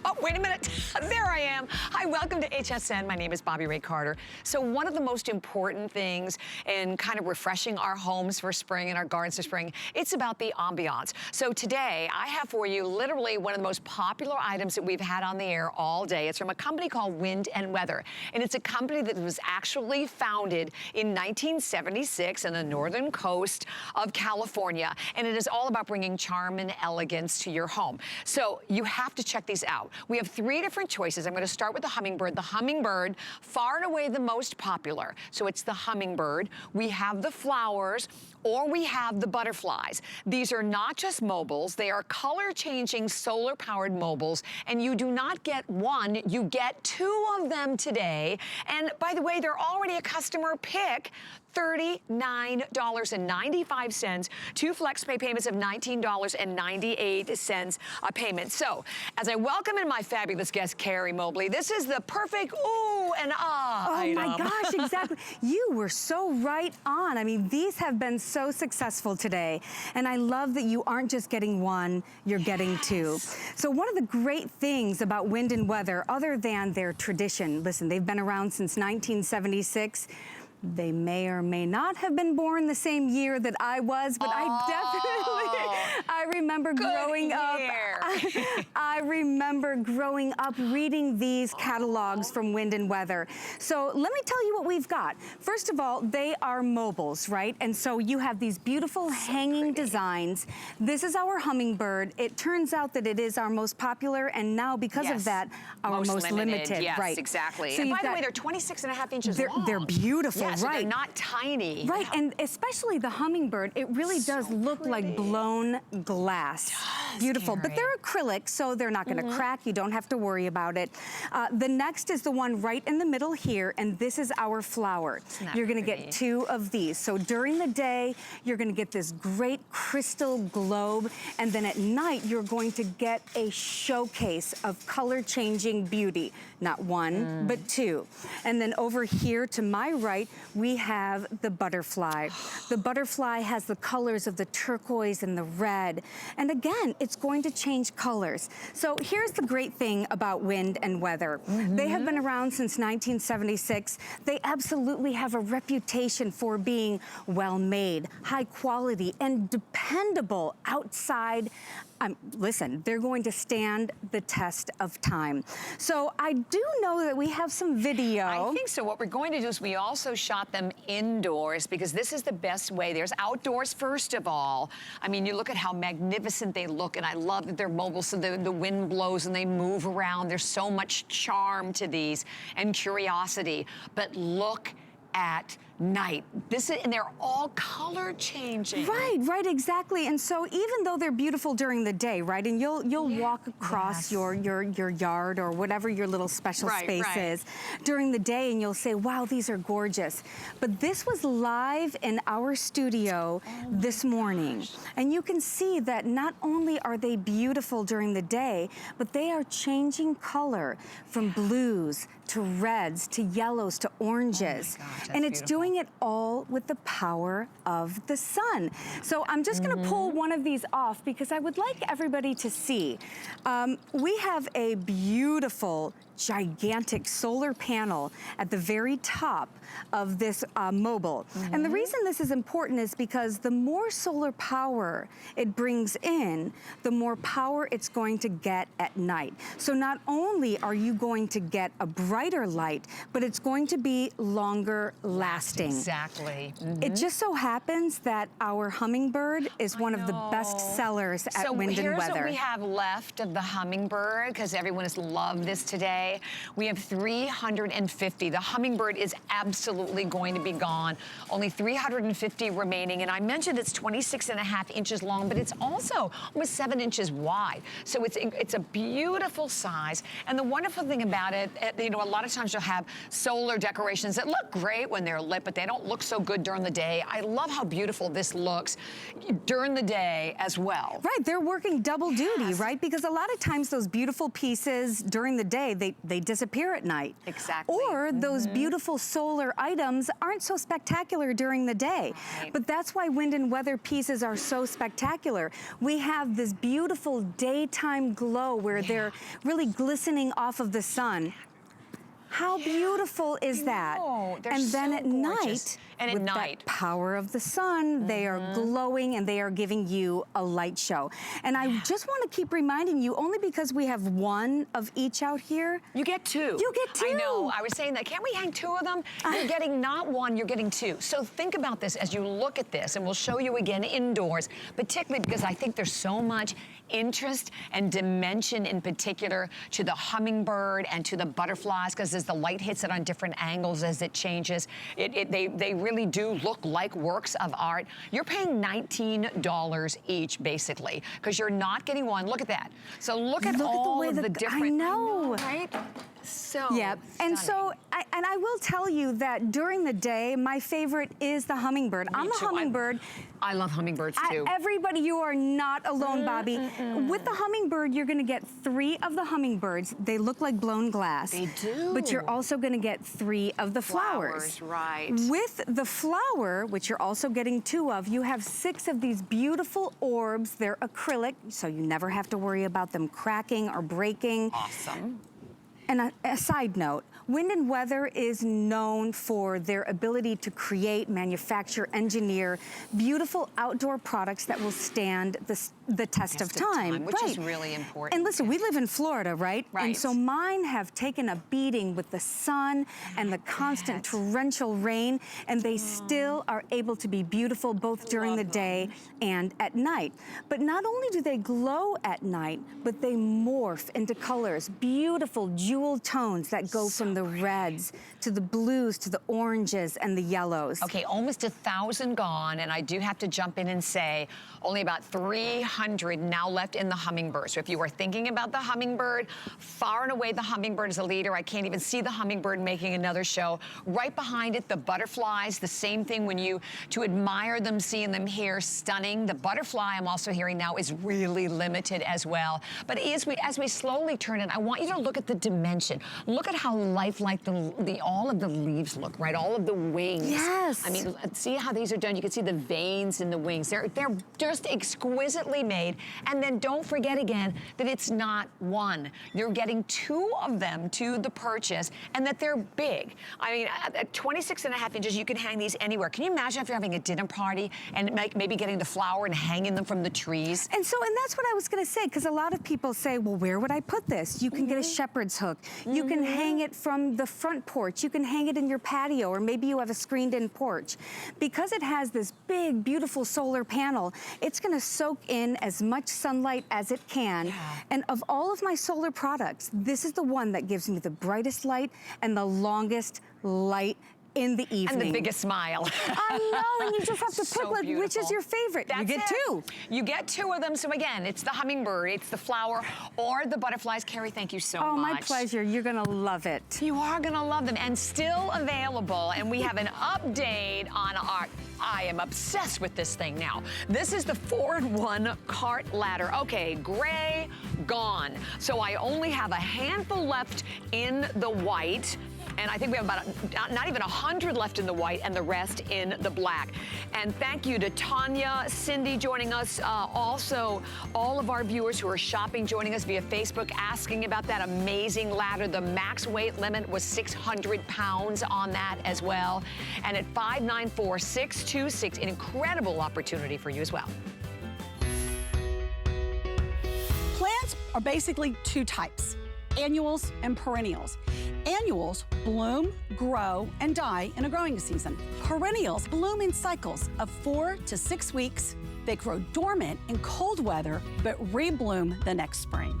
Oh, wait a minute. There I am. Hi, welcome to HSN. My name is Bobby Ray Carter. So one of the most important things in kind of refreshing our homes for spring and our gardens for spring, it's about the ambiance. So today, I have for you literally one of the most popular items that we've had on the air all day. It's from a company called Wind and Weather. And it's a company that was actually founded in 1976 on the northern coast of California. And it is all about bringing charm and elegance to your home. So you have to check these out. We have 3 different choices. I'm going to start with the hummingbird. The hummingbird, far and away the most popular. So it's the hummingbird. We have the flowers, or we have the butterflies. These are not just mobiles. They are color-changing, solar-powered mobiles. And you do not get one. You get 2 of them today. And by the way, they're already a customer pick. $39.95, 2 FlexPay payments of $19.98 a payment. So, as I welcome in my fabulous guest, Carrie Mobley, this is the perfect ooh and ah item.
Oh my gosh, exactly. You were so right on. I mean, these have been so successful today. And I love that you aren't just getting one, you're getting 2. So one of the great things about Wind and Weather, other than their tradition, listen, they've been around since 1976. They may or may not have been born the same year that I was, but I remember growing up. I remember growing up reading these catalogs from Wind and Weather. So let me tell you what we've got. First of all, they are mobiles, right? And so you have these beautiful hanging designs. This is our hummingbird. It turns out that it is our most popular, and now because of that, our most limited.
Yes,
right.
Exactly.
So
and by the way, they're 26.5 inches long.
They're beautiful.
Yeah, so
right.
they're not tiny.
Right, and especially the hummingbird, it really does look like blown glass. Beautiful, but they're acrylic, so they're not gonna crack. You don't have to worry about it. The next is the one right in the middle here, and this is our flower. You're gonna get 2 of these. So during the day, you're gonna get this great crystal globe, and then at night, you're going to get a showcase of color-changing beauty. Not 1, but 2. And then over here to my right, we have the butterfly. The butterfly has the colors of the turquoise and the red. And again, it's going to change colors. So here's the great thing about wind and weather. They have been around since 1976. They absolutely have a reputation for being well-made, high quality, and dependable outside. Listen, they're going to stand the test of time. So I do know that we have some video.
I think so. What we're going to do is we also shot them indoors because this is the best way. There's outdoors, first of all. I mean, you look at how magnificent they look, and I love that they're mobile, so the wind blows and they move around. There's so much charm to these and curiosity. But look at night. And they're all color changing.
Right, exactly. And so even though they're beautiful during the day, right, and you'll walk across your yard or whatever your little special space is during the day, and you'll say, wow, these are gorgeous. But this was live in our studio this morning. And you can see that not only are they beautiful during the day, but they are changing color from blues to reds to yellows to oranges.
Oh my gosh,
and it's doing it all with the power of the sun. So I'm just gonna pull one of these off because I would like everybody to see. We have a beautiful, gigantic solar panel at the very top of this mobile. And the reason this is important is because the more solar power it brings in, the more power it's going to get at night. So not only are you going to get a brighter light, but it's going to be longer lasting.
Exactly.
It just so happens that our hummingbird is one of the best sellers at Wind and Weather.
So here's what we have left of the hummingbird, because everyone has loved this today. We have 350. The hummingbird is absolutely going to be gone. Only 350 remaining. And I mentioned it's 26.5 inches long, but it's also almost 7 inches wide. So it's a beautiful size. And the wonderful thing about it, you know, a lot of times you'll have solar decorations that look great when they're lit, but they don't look so good during the day. I love how beautiful this looks during the day as well.
Right, they're working double duty, right? Because a lot of times those beautiful pieces during the day, they disappear at night.
Exactly.
Or those beautiful solar items aren't so spectacular during the day.
Right.
But that's why Wind and Weather pieces are so spectacular. We have this beautiful daytime glow where they're really glistening off of the sun. How beautiful is that? And then at night, with that power of the sun, they are glowing and they are giving you a light show. And I just want to keep reminding you, only because we have one of each out here.
You get two.
You get two.
I know. I was saying that. Can't we hang two of them? You're getting not one, you're getting two. So think about this as you look at this, and we'll show you again indoors, particularly because I think there's so much interest and dimension in particular to the hummingbird and to the butterflies, because as the light hits it on different angles as it changes, they really do look like works of art. You're paying $19 each, basically, because you're not getting one. Look at that. So look at all of the different.
I know,
right? So
and so I will tell you that during the day, my favorite is the hummingbird. I'm a hummingbird.
I love hummingbirds too.
Everybody, you are not alone, Bobby. With the hummingbird, you're gonna get 3 of the hummingbirds. They look like blown glass.
They do.
But you're also gonna get 3 of the flowers.
Right.
With the flower, which you're also getting 2 of, you have 6 of these beautiful orbs. They're acrylic, so you never have to worry about them cracking or breaking.
Awesome.
And a side note, Wind and Weather is known for their ability to create, manufacture, engineer beautiful outdoor products that will stand the test of time.
Which is really important.
And listen, we live in Florida, right? And so mine have taken a beating with the sun and the constant torrential rain, and they still are able to be beautiful both during the day and at night. But not only do they glow at night, but they morph into colors, beautiful jewel tones that go from the reds to the blues to the oranges and the yellows.
Okay, almost 1,000 gone, and I do have to jump in and say only about 300 now left in the hummingbird. So if you are thinking about the hummingbird, far and away the hummingbird is a leader. I can't even see the hummingbird making another show. Right behind it, the butterflies, the same thing when you, to admire them, seeing them here, stunning. The butterfly I'm also hearing now is really limited as well. But as we slowly turn it, I want you to look at the dimension. Look at how lifelike all of the leaves look, right? All of the wings.
Yes.
I mean, see how these are done. You can see the veins in the wings. They're just exquisitely made. And then don't forget again that it's not one. You're getting 2 of them to the purchase, and that they're big. I mean, at 26.5 inches, you can hang these anywhere. Can you imagine if you're having a dinner party and maybe getting the flower and hanging them from the trees?
And that's what I was gonna say, because a lot of people say, well, where would I put this? You can get a shepherd's hook. You can hang it from the front porch. You can hang it in your patio, or maybe you have a screened-in porch. Because it has this big, beautiful solar panel, it's gonna soak in as much sunlight as it can. Yeah. And of all of my solar products, this is the one that gives me the brightest light and the longest light in the evening.
And the biggest smile.
I know, and you just have to pick like, which is your favorite.
That's
you get
it.
2.
You get 2 of them. So again, it's the hummingbird, it's the flower, or the butterflies. Carrie, thank you so much.
Oh, my pleasure. You're gonna love it.
You are gonna love them, and still available. And we have an update on our, I am obsessed with this thing now. This is the 4-in-1 cart ladder. Okay, gray, gone. So I only have a handful left in the white. And I think we have about not even 100 left in the white and the rest in the black. And thank you to Tanya, Cindy joining us, also all of our viewers who are shopping joining us via Facebook asking about that amazing ladder. The max weight limit was 600 pounds on that as well. And at $594,626, an incredible opportunity for you as well.
Plants are basically 2 types, annuals and perennials. Annuals bloom, grow, and die in a growing season. Perennials bloom in cycles of 4 to 6 weeks. They grow dormant in cold weather, but rebloom the next spring.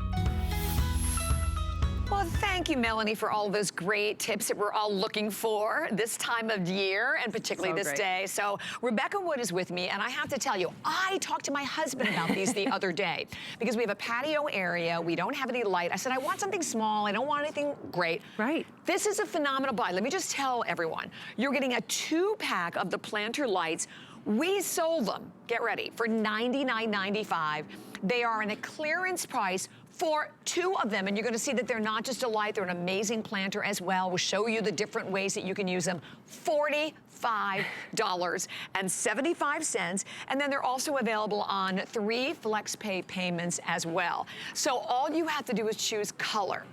Well, thank you, Melanie, for all those great tips that we're all looking for this time of year, and particularly this day. So Rebecca Wood is with me, and I have to tell you, I talked to my husband about these the other day, because we have a patio area, we don't have any light. I said, I want something small, I don't want anything great.
Right.
This is a phenomenal buy. Let me just tell everyone, you're getting a 2-pack of the planter lights. We sold them, get ready, for $99.95. They are in a clearance price for 2 of them, and you're gonna see that they're not just a light, they're an amazing planter as well. We'll show you the different ways that you can use them. $45.75, and then they're also available on 3 flex pay payments as well. So all you have to do is choose color.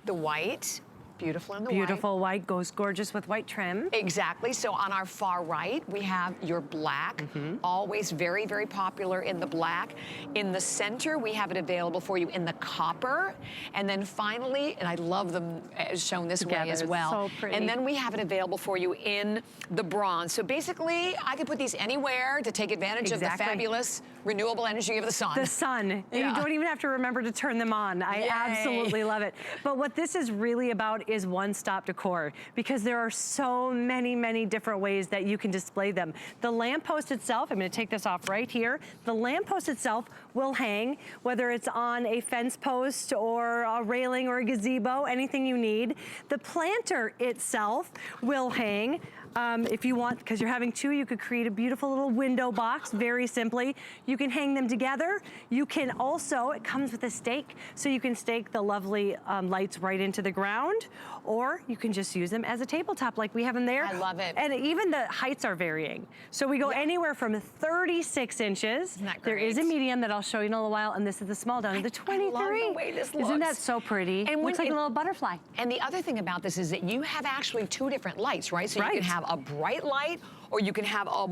The white, beautiful in the
Beautiful white goes gorgeous with white trim.
Exactly. So on our far right, we have your black, always very, very popular in the black. In the center, we have it available for you in the copper. And then finally, and I love them shown this way as well.
So pretty.
And then we have it available for you in the bronze. So basically, I could put these anywhere to take advantage of the fabulous renewable energy of the sun.
The sun.
Yeah.
You don't even have to remember to turn them on. I absolutely love it. But what this is really about is one-stop decor, because there are so many, many different ways that you can display them. The lamppost itself, I'm gonna take this off right here. The lamppost itself will hang, whether it's on a fence post or a railing or a gazebo, anything you need. The planter itself will hang. If you want, because you're having 2, you could create a beautiful little window box very simply. You can hang them together. You can also, it comes with a stake, so you can stake the lovely lights right into the ground, or you can just use them as a tabletop like we have them there.
I love it.
And even the heights are varying. So we go anywhere from 36 inches.
Isn't that great?
There is a medium that I'll show you in a little while, and this is the small down to the 23.
I love the way this looks.
Isn't that so pretty?
And
looks like a little butterfly.
And the other thing about this is that you have actually 2 different lights, right? So you can have a bright light, or you can have a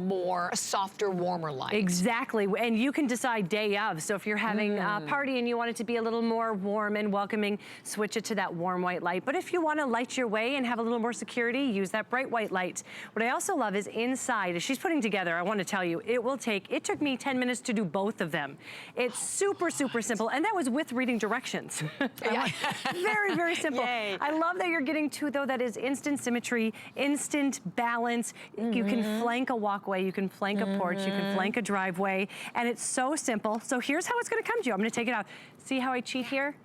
softer, warmer light.
Exactly, and you can decide day of. So if you're having a party and you want it to be a little more warm and welcoming, switch it to that warm white light. But if you want to light your way and have a little more security, use that bright white light. What I also love is inside, as she's putting together, I want to tell you, it took me 10 minutes to do both of them. It's super, super simple, and that was with reading directions. Very, very simple.
Yay.
I love that you're getting 2, though, that is instant symmetry, instant balance. You can flank a walkway, you can flank a porch, you can flank a driveway, and it's so simple. So here's how it's gonna come to you. I'm gonna take it out. See how I cheat here?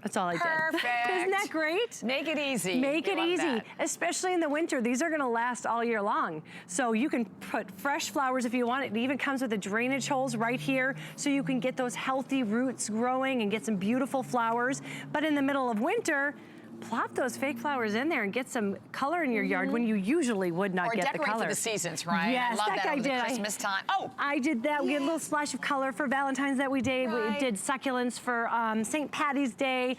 That's all I did.
Perfect.
Isn't that great?
Make it easy.
Make it easy,
that.
especially in the winter. These are gonna last all year long. So you can put fresh flowers if you want. It even comes with the drainage holes right here, so you can get those healthy roots growing and get some beautiful flowers. But in the middle of winter, plop those fake flowers in there and get some color in your yard when you usually would not get the color.
Or decorate for the seasons, right?
Yes,
I love that
I
over
did.
the Christmas time. Oh!
I did that. We had a little splash of color for Valentine's that we did.
Right.
We did succulents for St. Patty's Day.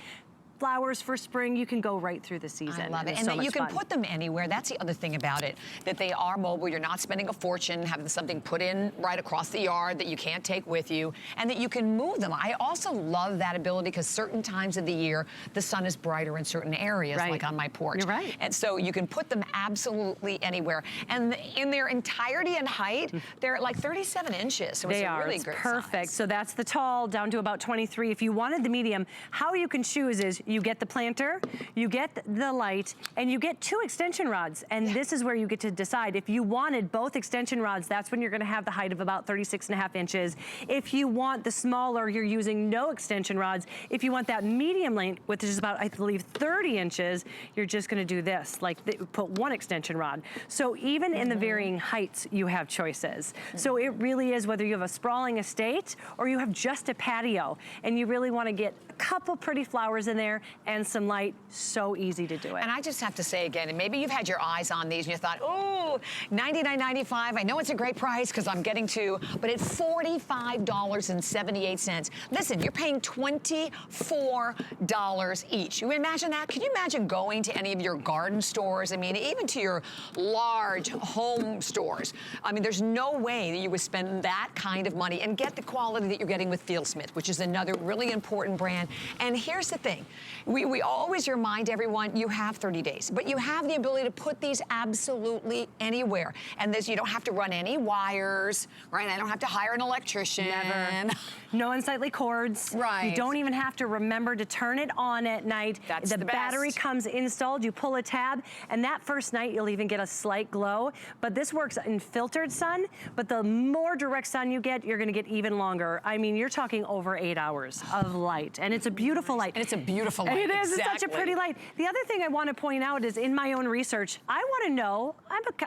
Flowers for spring, you can go right through the season.
I love it.
It's
And
so
that
much
you can
fun.
put them anywhere. That's the other thing about it, that they are mobile. You're not spending a fortune having something put in right across the yard that you can't take with you, and that you can move them. I also love that ability because certain times of the year, the sun is brighter in certain areas, like on my porch.
You're right.
And so you can put them absolutely anywhere. And in their entirety and height, they're like 37 inches. So it's a really great
perfect. So that's the tall down to about 23. If you wanted the medium, how you can choose is you get the planter, you get the light, and you get 2 extension rods. And this is where you get to decide. If you wanted both extension rods, that's when you're gonna have the height of about 36.5 inches. If you want the smaller, you're using no extension rods. If you want that medium length, which is about, I believe, 30 inches, you're just gonna do this, like put 1 extension rod. So even in the varying heights, you have choices. So it really is whether you have a sprawling estate or you have just a patio, and you really wanna get a couple pretty flowers in there and some light. So easy to do it.
And I just have to say again, and maybe you've had your eyes on these and you thought, oh, $99.95. I know it's a great price because I'm getting 2, but it's $45.78. Listen, you're paying $24 each. You imagine that? Can you imagine going to any of your garden stores? I mean, even to your large home stores. I mean, there's no way that you would spend that kind of money and get the quality that you're getting with Fieldsmith, which is another really important brand. And here's the thing. We always remind everyone you have 30 days, but you have the ability to put these absolutely anywhere. And you don't have to run any wires, right? I don't have to hire an electrician.
Never. No unsightly cords.
Right.
You don't even have to remember to turn it on at night.
That's
the
the
battery
best.
comes installed, you pull a tab, and that first night you'll even get a slight glow. But this works in filtered sun, but the more direct sun you get, you're gonna get even longer. I mean, you're talking over 8 hours of light, and it's a beautiful light.
And it's a beautiful light.
It is,
exactly.
It's such a pretty light. The other thing I wanna point out is in my own research, I wanna know,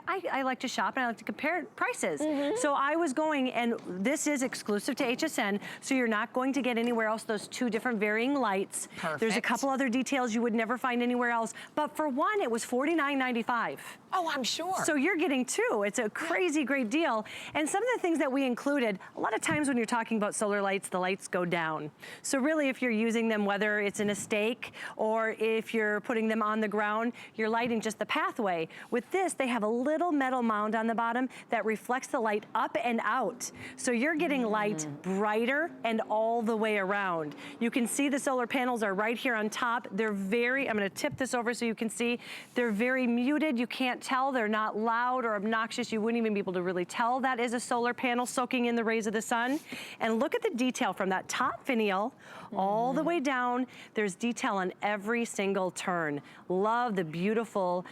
I like to shop and I like to compare prices. So I was going, and this is exclusive to HSN, so you're not going to get anywhere else those 2 different varying lights.
Perfect.
There's a couple other details you would never find anywhere else, but for one, it was $49.95.
Oh, I'm sure.
So you're getting 2. It's a crazy great deal. And some of the things that we included, a lot of times when you're talking about solar lights, the lights go down. So really if you're using them, whether it's in a stake or if you're putting them on the ground, you're lighting just the pathway. With this, they have a little metal mound on the bottom that reflects the light up and out. So you're getting light brighter and all the way around. You can see the solar panels are right here on top. They're very, I'm gonna tip this over so you can see, they're very muted. You can't tell, they're not loud or obnoxious. You wouldn't even be able to really tell that is a solar panel soaking in the rays of the sun. And look at the detail from that top finial all the way down. There's detail on every single turn. Love the beautiful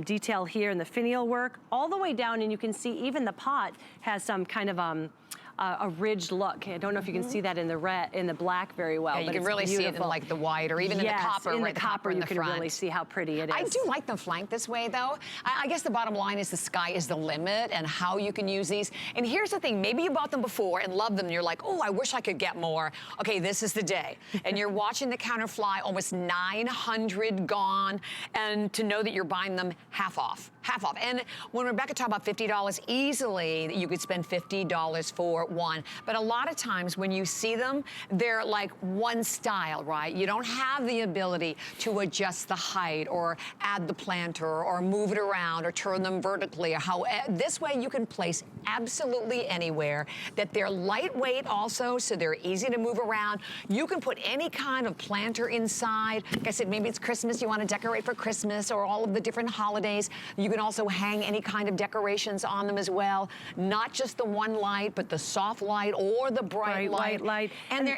detail here in the finial work, all the way down, and you can see even the pot has some kind of a ridged look. I don't know if you can see that in the red, in the black very well.
Yeah, you
but
can
it's
really see it in
beautiful.
like the white or even in the copper.
In
right,
the copper,
in
you
the
can
front.
really see how pretty it is.
I do like them flanked this way though. I guess the bottom line is the sky is the limit and how you can use these. And here's the thing, maybe you bought them before and loved them and you're like, oh, I wish I could get more. Okay, this is the day. And you're watching the counter fly, almost 900 gone. And to know that you're buying them half off. And when Rebecca talked about $50 easily, you could spend $50 for one. But a lot of times when you see them, they're like one style, right? You don't have the ability to adjust the height or add the planter or move it around or turn them vertically. Or how this way you can place absolutely anywhere. That they're lightweight also, so they're easy to move around. You can put any kind of planter inside. Like I said, maybe it's Christmas, you want to decorate for Christmas or all of the different holidays. You can also hang any kind of decorations on them as well. Not just the one light, but the soft light or the bright light. And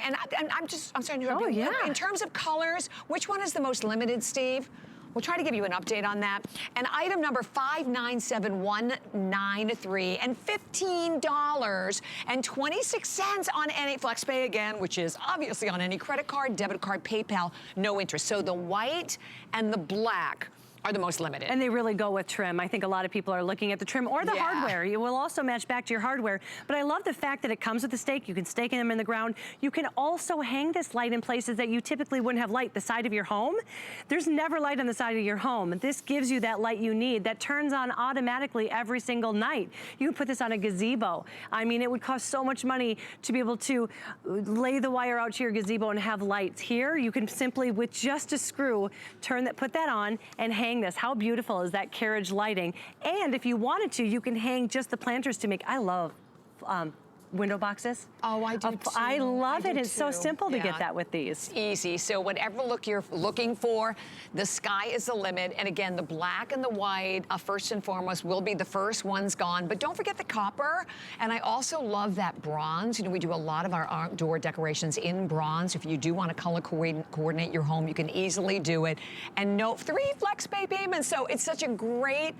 I'm sorry to interrupt you.
Yeah.
In terms of colors, which one is the most limited, Steve? We'll try to give you an update on that. And item number 597193 and $15.26 on any FlexPay again, which is obviously on any credit card, debit card, PayPal, no interest. So the white and the black are the most limited.
And they really go with trim. I think a lot of people are looking at the trim or the hardware. You will also match back to your hardware. But I love the fact that it comes with a stake. You can stake them in the ground. You can also hang this light in places that you typically wouldn't have light. The side of your home, there's never light on the side of your home. This gives you that light you need that turns on automatically every single night. You can put this on a gazebo. I mean, it would cost so much money to be able to lay the wire out to your gazebo and have lights. Here, you can simply, with just a screw, put that on and hang this. How beautiful is that carriage lighting? And if you wanted to, you can hang just the planters to make, I love window boxes.
Oh, I do too.
I love it. It's so simple to get that with these.
It's easy. So whatever look you're looking for, the sky is the limit. And again, the black and the white, first and foremost, will be the first ones gone. But don't forget the copper. And I also love that bronze. You know, we do a lot of our outdoor decorations in bronze. If you do want to color coordinate your home, you can easily do it. And no, 3 flex pay payments. So it's such a great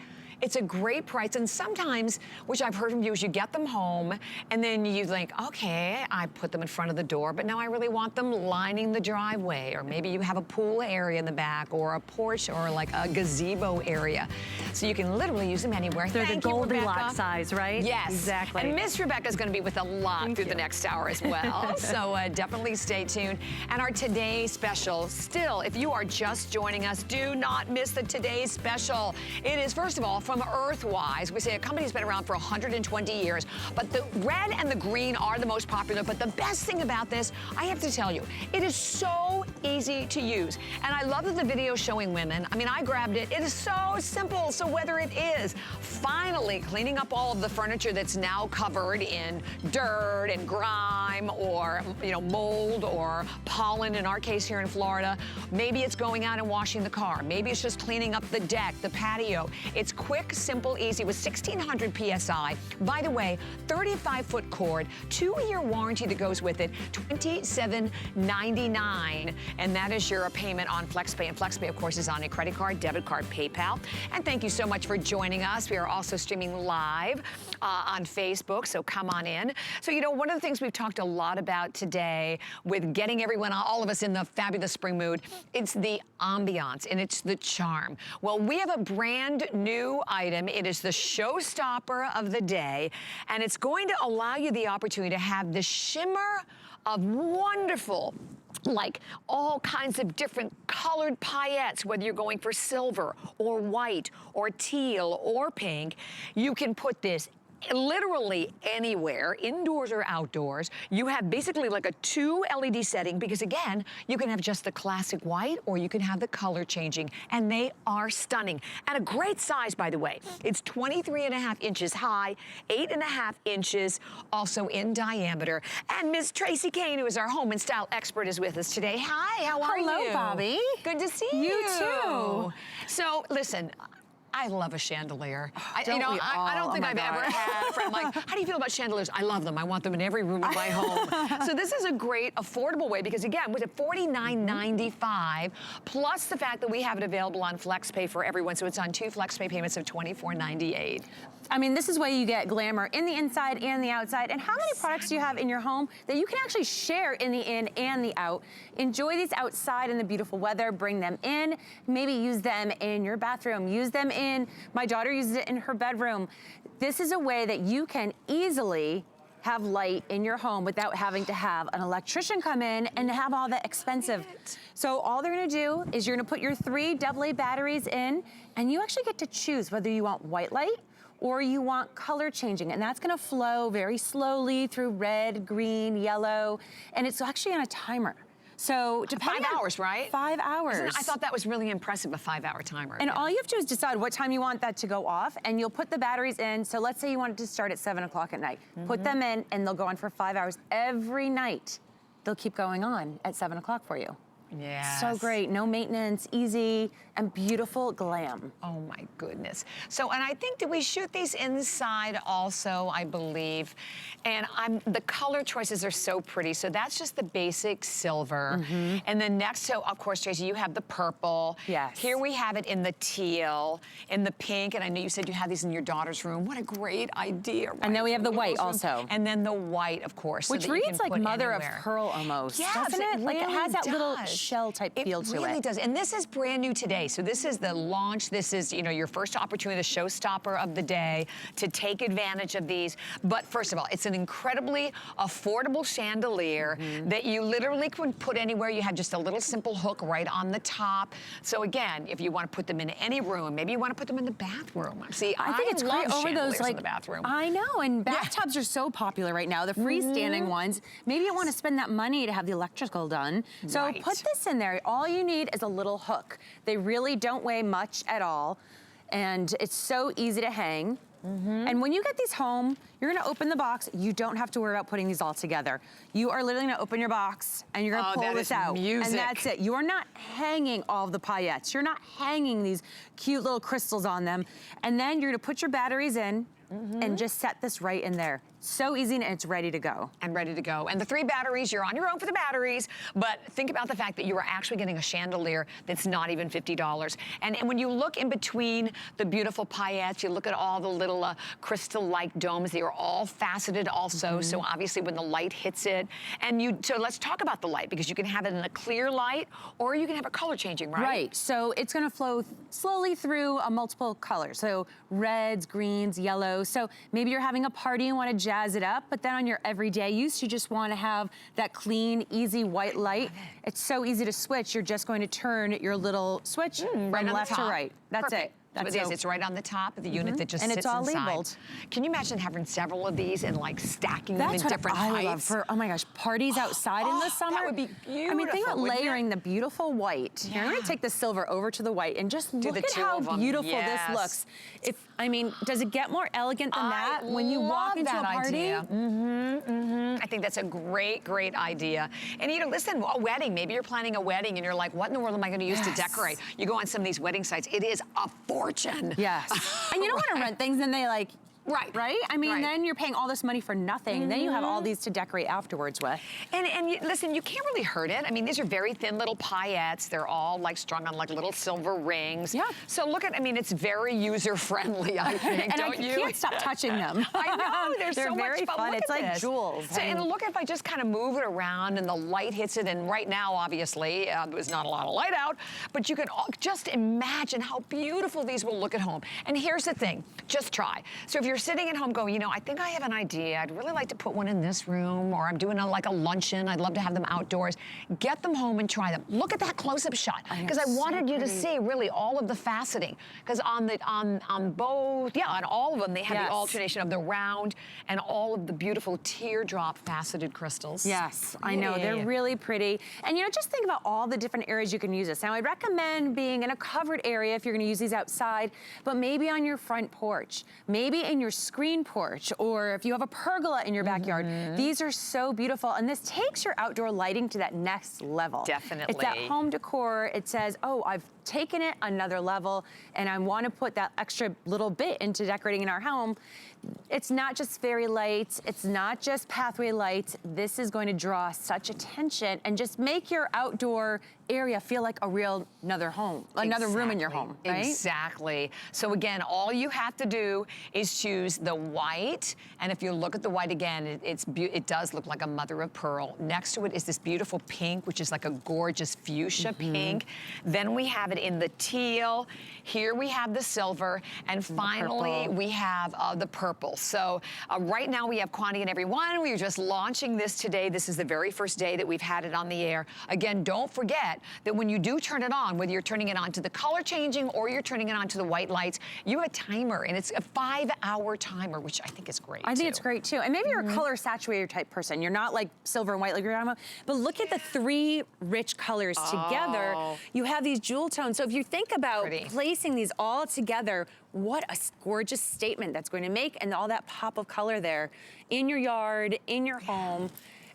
price. And sometimes, which I've heard from you, is you get them home and then you think, okay, I put them in front of the door, but now I really want them lining the driveway. Or maybe you have a pool area in the back or a porch or like a gazebo area. So you can literally use them anywhere.
They're the Goldilocks size, right?
Yes.
Exactly.
And Miss Rebecca's going to be with a lot through the next hour as well. So definitely stay tuned. And our Today Special, still, if you are just joining us, do not miss the Today Special. It is, first of all, from Earthwise. We say a company's been around for 120 years, but the red and the green are the most popular. But the best thing about this, I have to tell you, it is so easy to use. And I love that the video showing women. I mean, I grabbed it. It is so simple. So whether it is finally cleaning up all of the furniture that's now covered in dirt and grime or, you know, mold or pollen, in our case here in Florida, maybe it's going out and washing the car. Maybe it's just cleaning up the deck, the patio. It's quick, simple, easy with 1,600 PSI. By the way, 35-foot cord, 2-year warranty that goes with it, $27.99. And that is your payment on FlexPay. And FlexPay, of course, is on a credit card, debit card, PayPal. And thank you so much for joining us. We are also streaming live on Facebook, so come on in. So, you know, one of the things we've talked a lot about today with getting everyone, all of us in the fabulous spring mood, it's the ambiance and it's the charm. Well, we have a brand new item. It is the showstopper of the day, and it's going to allow you the opportunity to have the shimmer of wonderful, like all kinds of different colored paillettes, whether you're going for silver or white or teal or pink. You can put this literally anywhere, indoors or outdoors. You have basically like a 2 LED setting because, again, you can have just the classic white or you can have the color changing, and they are stunning. And a great size, by the way. It's 23.5 inches high, 8.5 inches also in diameter. And Miss Tracy Kane, who is our home and style expert, is with us today. Hi, how are you?
Hello, Bobby.
Good to see you.
You too.
So, listen, I love a chandelier. I don't think I've ever had a friend like, how do you feel about chandeliers? I love them. I want them in every room of my home. So this is a great affordable way because, again, with a $49.95 plus the fact that we have it available on FlexPay for everyone. So it's on 2 FlexPay payments of $24.98.
I mean, this is where you get glamour in the inside and the outside. And how many products do you have in your home that you can actually share in the in and the out? Enjoy these outside in the beautiful weather. Bring them in. Maybe use them in your bathroom. Use them in, my daughter uses it in her bedroom. This is a way that you can easily have light in your home without having to have an electrician come in and have all that expensive. So all they're gonna do is you're gonna put your 3 AA batteries in, and you actually get to choose whether you want white light or you want color changing, and that's gonna flow very slowly through red, green, yellow, and it's actually on a timer. So
5 hours, right?
5 hours.
I thought that was really impressive, a 5-hour timer.
And all you have to do is decide what time you want that to go off, and you'll put the batteries in. So let's say you want it to start at 7 o'clock at night. Put them in, and they'll go on for 5 hours. Every night, they'll keep going on at 7 o'clock for you.
Yeah.
So great, no maintenance, easy, and beautiful glam.
Oh my goodness. So, and I think that we shoot these inside also, I believe. And the color choices are so pretty. So that's just the basic silver. And then next, so of course, Tracy, you have the purple.
Yes.
Here we have it in the teal, in the pink. And I know you said you had these in your daughter's room. What a great idea. Right?
And then we have the white also.
And then the white, of course.
Which
so
reads like mother
anywhere.
of pearl almost,
Yes,
doesn't it?
Really
like it has that little shell type feel to it.
It really does. And this is brand new today. So this is the launch. This is, you know, your first opportunity, the showstopper of the day to take advantage of these. But first of all, it's an incredibly affordable chandelier that you literally can put anywhere. You have just a little simple hook right on the top. So again, if you want to put them in any room, maybe you want to put them in the bathroom. See,
I think it's great over those, like,
in the bathroom.
I know, and bathtubs are so popular right now, the freestanding ones. Maybe you want to spend that money to have the electrical done. So put this in there. All you need is a little hook. They really don't weigh much at all, and it's so easy to hang. And when you get these home, you're gonna open the box. You don't have to worry about putting these all together. You are literally gonna open your box and you're gonna pull this out. And that's it. You are not hanging all of the paillettes. You're not hanging these cute little crystals on them. And then you're gonna put your batteries in and just set this right in there. So easy, and it's ready to go.
And ready to go. And the 3 batteries, you're on your own for the batteries, but think about the fact that you are actually getting a chandelier that's not even $50. And when you look in between the beautiful paillettes, you look at all the little crystal-like domes. They are all faceted also, so obviously when the light hits it. And so let's talk about the light, because you can have it in a clear light, or you can have it color changing, right?
Right, so it's gonna flow slowly through multiple colors. So reds, greens, yellows. So maybe you're having a party and wanna jazz it up, but then on your everyday use, you just want to have that clean, easy white light. It's so easy to switch. You're just going to turn your little switch from left to right. That's it.
That's it. It's right on the top of the unit that just sits inside.
And it's all labeled.
Can you imagine having several of these and like stacking them in different heights?
That's what I love for, oh my gosh, parties outside in the summer.
That would be beautiful.
I mean, think about layering the beautiful white. Here, I'm gonna take the silver over to the white and just look at how beautiful this looks. I mean, does it get more elegant than that when you walk into a party?
I think that's a great, great idea. And you know, listen, a wedding, maybe you're planning a wedding and you're like, what in the world am I gonna use to decorate? You go on some of these wedding sites, it is a fortune.
Yes. And you don't want to rent things and they like, right? I mean, then you're paying all this money for nothing. And then you have all these to decorate afterwards with.
And listen, you can't really hurt it. I mean, these are very thin little paillettes. They're all like strung on like little silver rings. Yeah. So look at, I mean, it's very user-friendly, I think, don't you?
I can't stop touching them.
I know, they're so
very
much
fun. It's like jewels.
So, and look, if I just kind of move it around and the light hits it, and right now, obviously, there's not a lot of light out, but you could just imagine how beautiful these will look at home. And here's the thing, just try. So if you're sitting at home going, you know, I think I have an idea. I'd really like to put one in this room, or I'm doing like a luncheon. I'd love to have them outdoors. Get them home and try them. Look at that close-up shot, because I wanted you to see really all of the faceting. Because on both, on all of them, they have the alternation of the round and all of the beautiful teardrop faceted crystals.
Yes, I know, they're really pretty. And you know, just think about all the different areas you can use this. Now, I'd recommend being in a covered area if you're gonna use these outside, but maybe on your front porch, maybe in your screen porch, or if you have a pergola in your backyard. These are so beautiful, and this takes your outdoor lighting to that next level.
Definitely.
It's that home decor. It says, oh, I've taken it another level, and I want to put that extra little bit into decorating in our home. It's not just fairy lights. It's not just pathway lights. This is going to draw such attention and just make your outdoor area feel like a real another home, another room in your home, right?
Exactly. So again, all you have to do is choose the white, and if you look at the white again, it does look like a mother of pearl. Next to it is this beautiful pink, which is like a gorgeous fuchsia pink. Then we have it in the teal. Here we have the silver, and finally we have the purple. So right now we have quantity in every one. We are just launching this today. This is the very first day that we've had it on the air. Again, don't forget that when you do turn it on, whether you're turning it on to the color changing or you're turning it on to the white lights, you have a timer, and it's a 5-hour timer, which I think is great.
I think it's great too. And maybe you're a color saturated type person. You're not like silver and white like you're talking about, but look at the 3 rich colors together. You have these jewel tones. So if you think about placing these all together, what a gorgeous statement that's going to make, and all that pop of color there in your yard, in your home.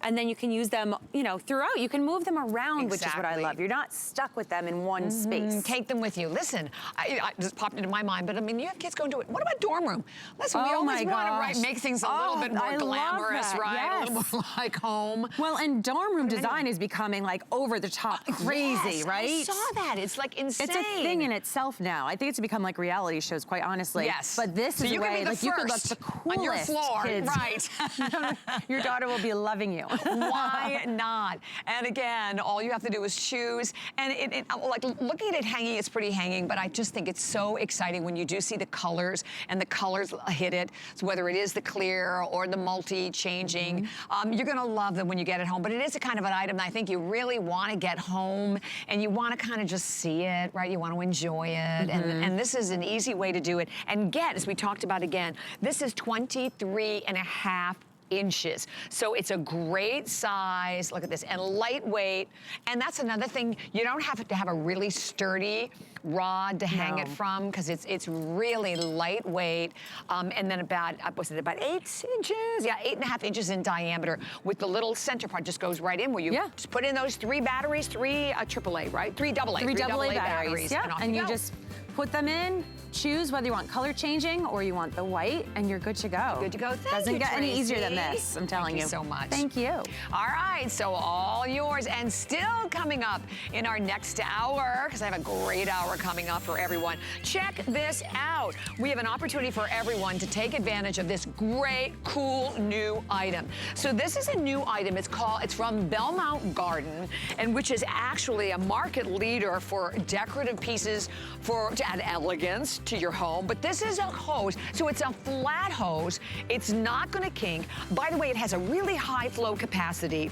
And then you can use them, you know, throughout. You can move them around, which is what I love. You're not stuck with them in one space.
Take them with you. Listen, I just popped into my mind, but I mean, you have kids going to it. What about dorm room? Listen, we always want to make things a little bit more glamorous, right? A little more like home.
Well, and dorm room design is becoming like over the top crazy, right?
I saw that. It's like insane.
It's a thing in itself now. I think it's become like reality shows, quite honestly.
Yes.
But this is a way, like, you could look the coolest
on your floor,
kids.
right?
Your daughter will be loving you.
Why not? And again, all you have to do is choose. And like looking at it hanging, it's pretty hanging, but I just think it's so exciting when you do see the colors and the colors hit it. So whether it is the clear or the multi-changing, you're gonna love them when you get it home. But it is a kind of an item that I think you really wanna get home and you wanna kind of just see it, right? You wanna enjoy it. And this is an easy way to do it. And get, as we talked about again, this is 23.5 inches. So it's a great size, look at this, and lightweight. And that's another thing, you don't have to have a really sturdy rod to hang it from, because it's really lightweight. And then about, was it about 8 inches? Yeah, 8.5 inches in diameter with the little center part just goes right in where you just put in those 3 batteries, 3 AAA, right? 3 AA.
3 AA batteries. Yeah, and you just put them in, choose whether you want color changing or you want the white, and you're good to go.
Good to go. Thank
Doesn't
you,
get any
Tracy.
easier than this, I'm telling you.
Thank you so much.
Thank you.
All right, so all yours, and still coming up in our next hour, because I have a great hour coming up for everyone. Check this out. We have an opportunity for everyone to take advantage of this great, cool new item. So this is a new item. It's from Belmont Garden, and which is actually a market leader for decorative pieces to add elegance to your home. But this is a hose, so it's a flat hose. It's not going to kink. By the way, it has a really high flow capacity,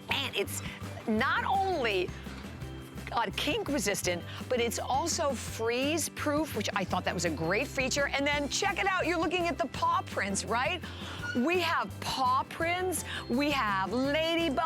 and it's not only kink resistant, but it's also freeze proof, which I thought that was a great feature. And then check it out, you're looking at the paw prints, right? We have paw prints, we have ladybug.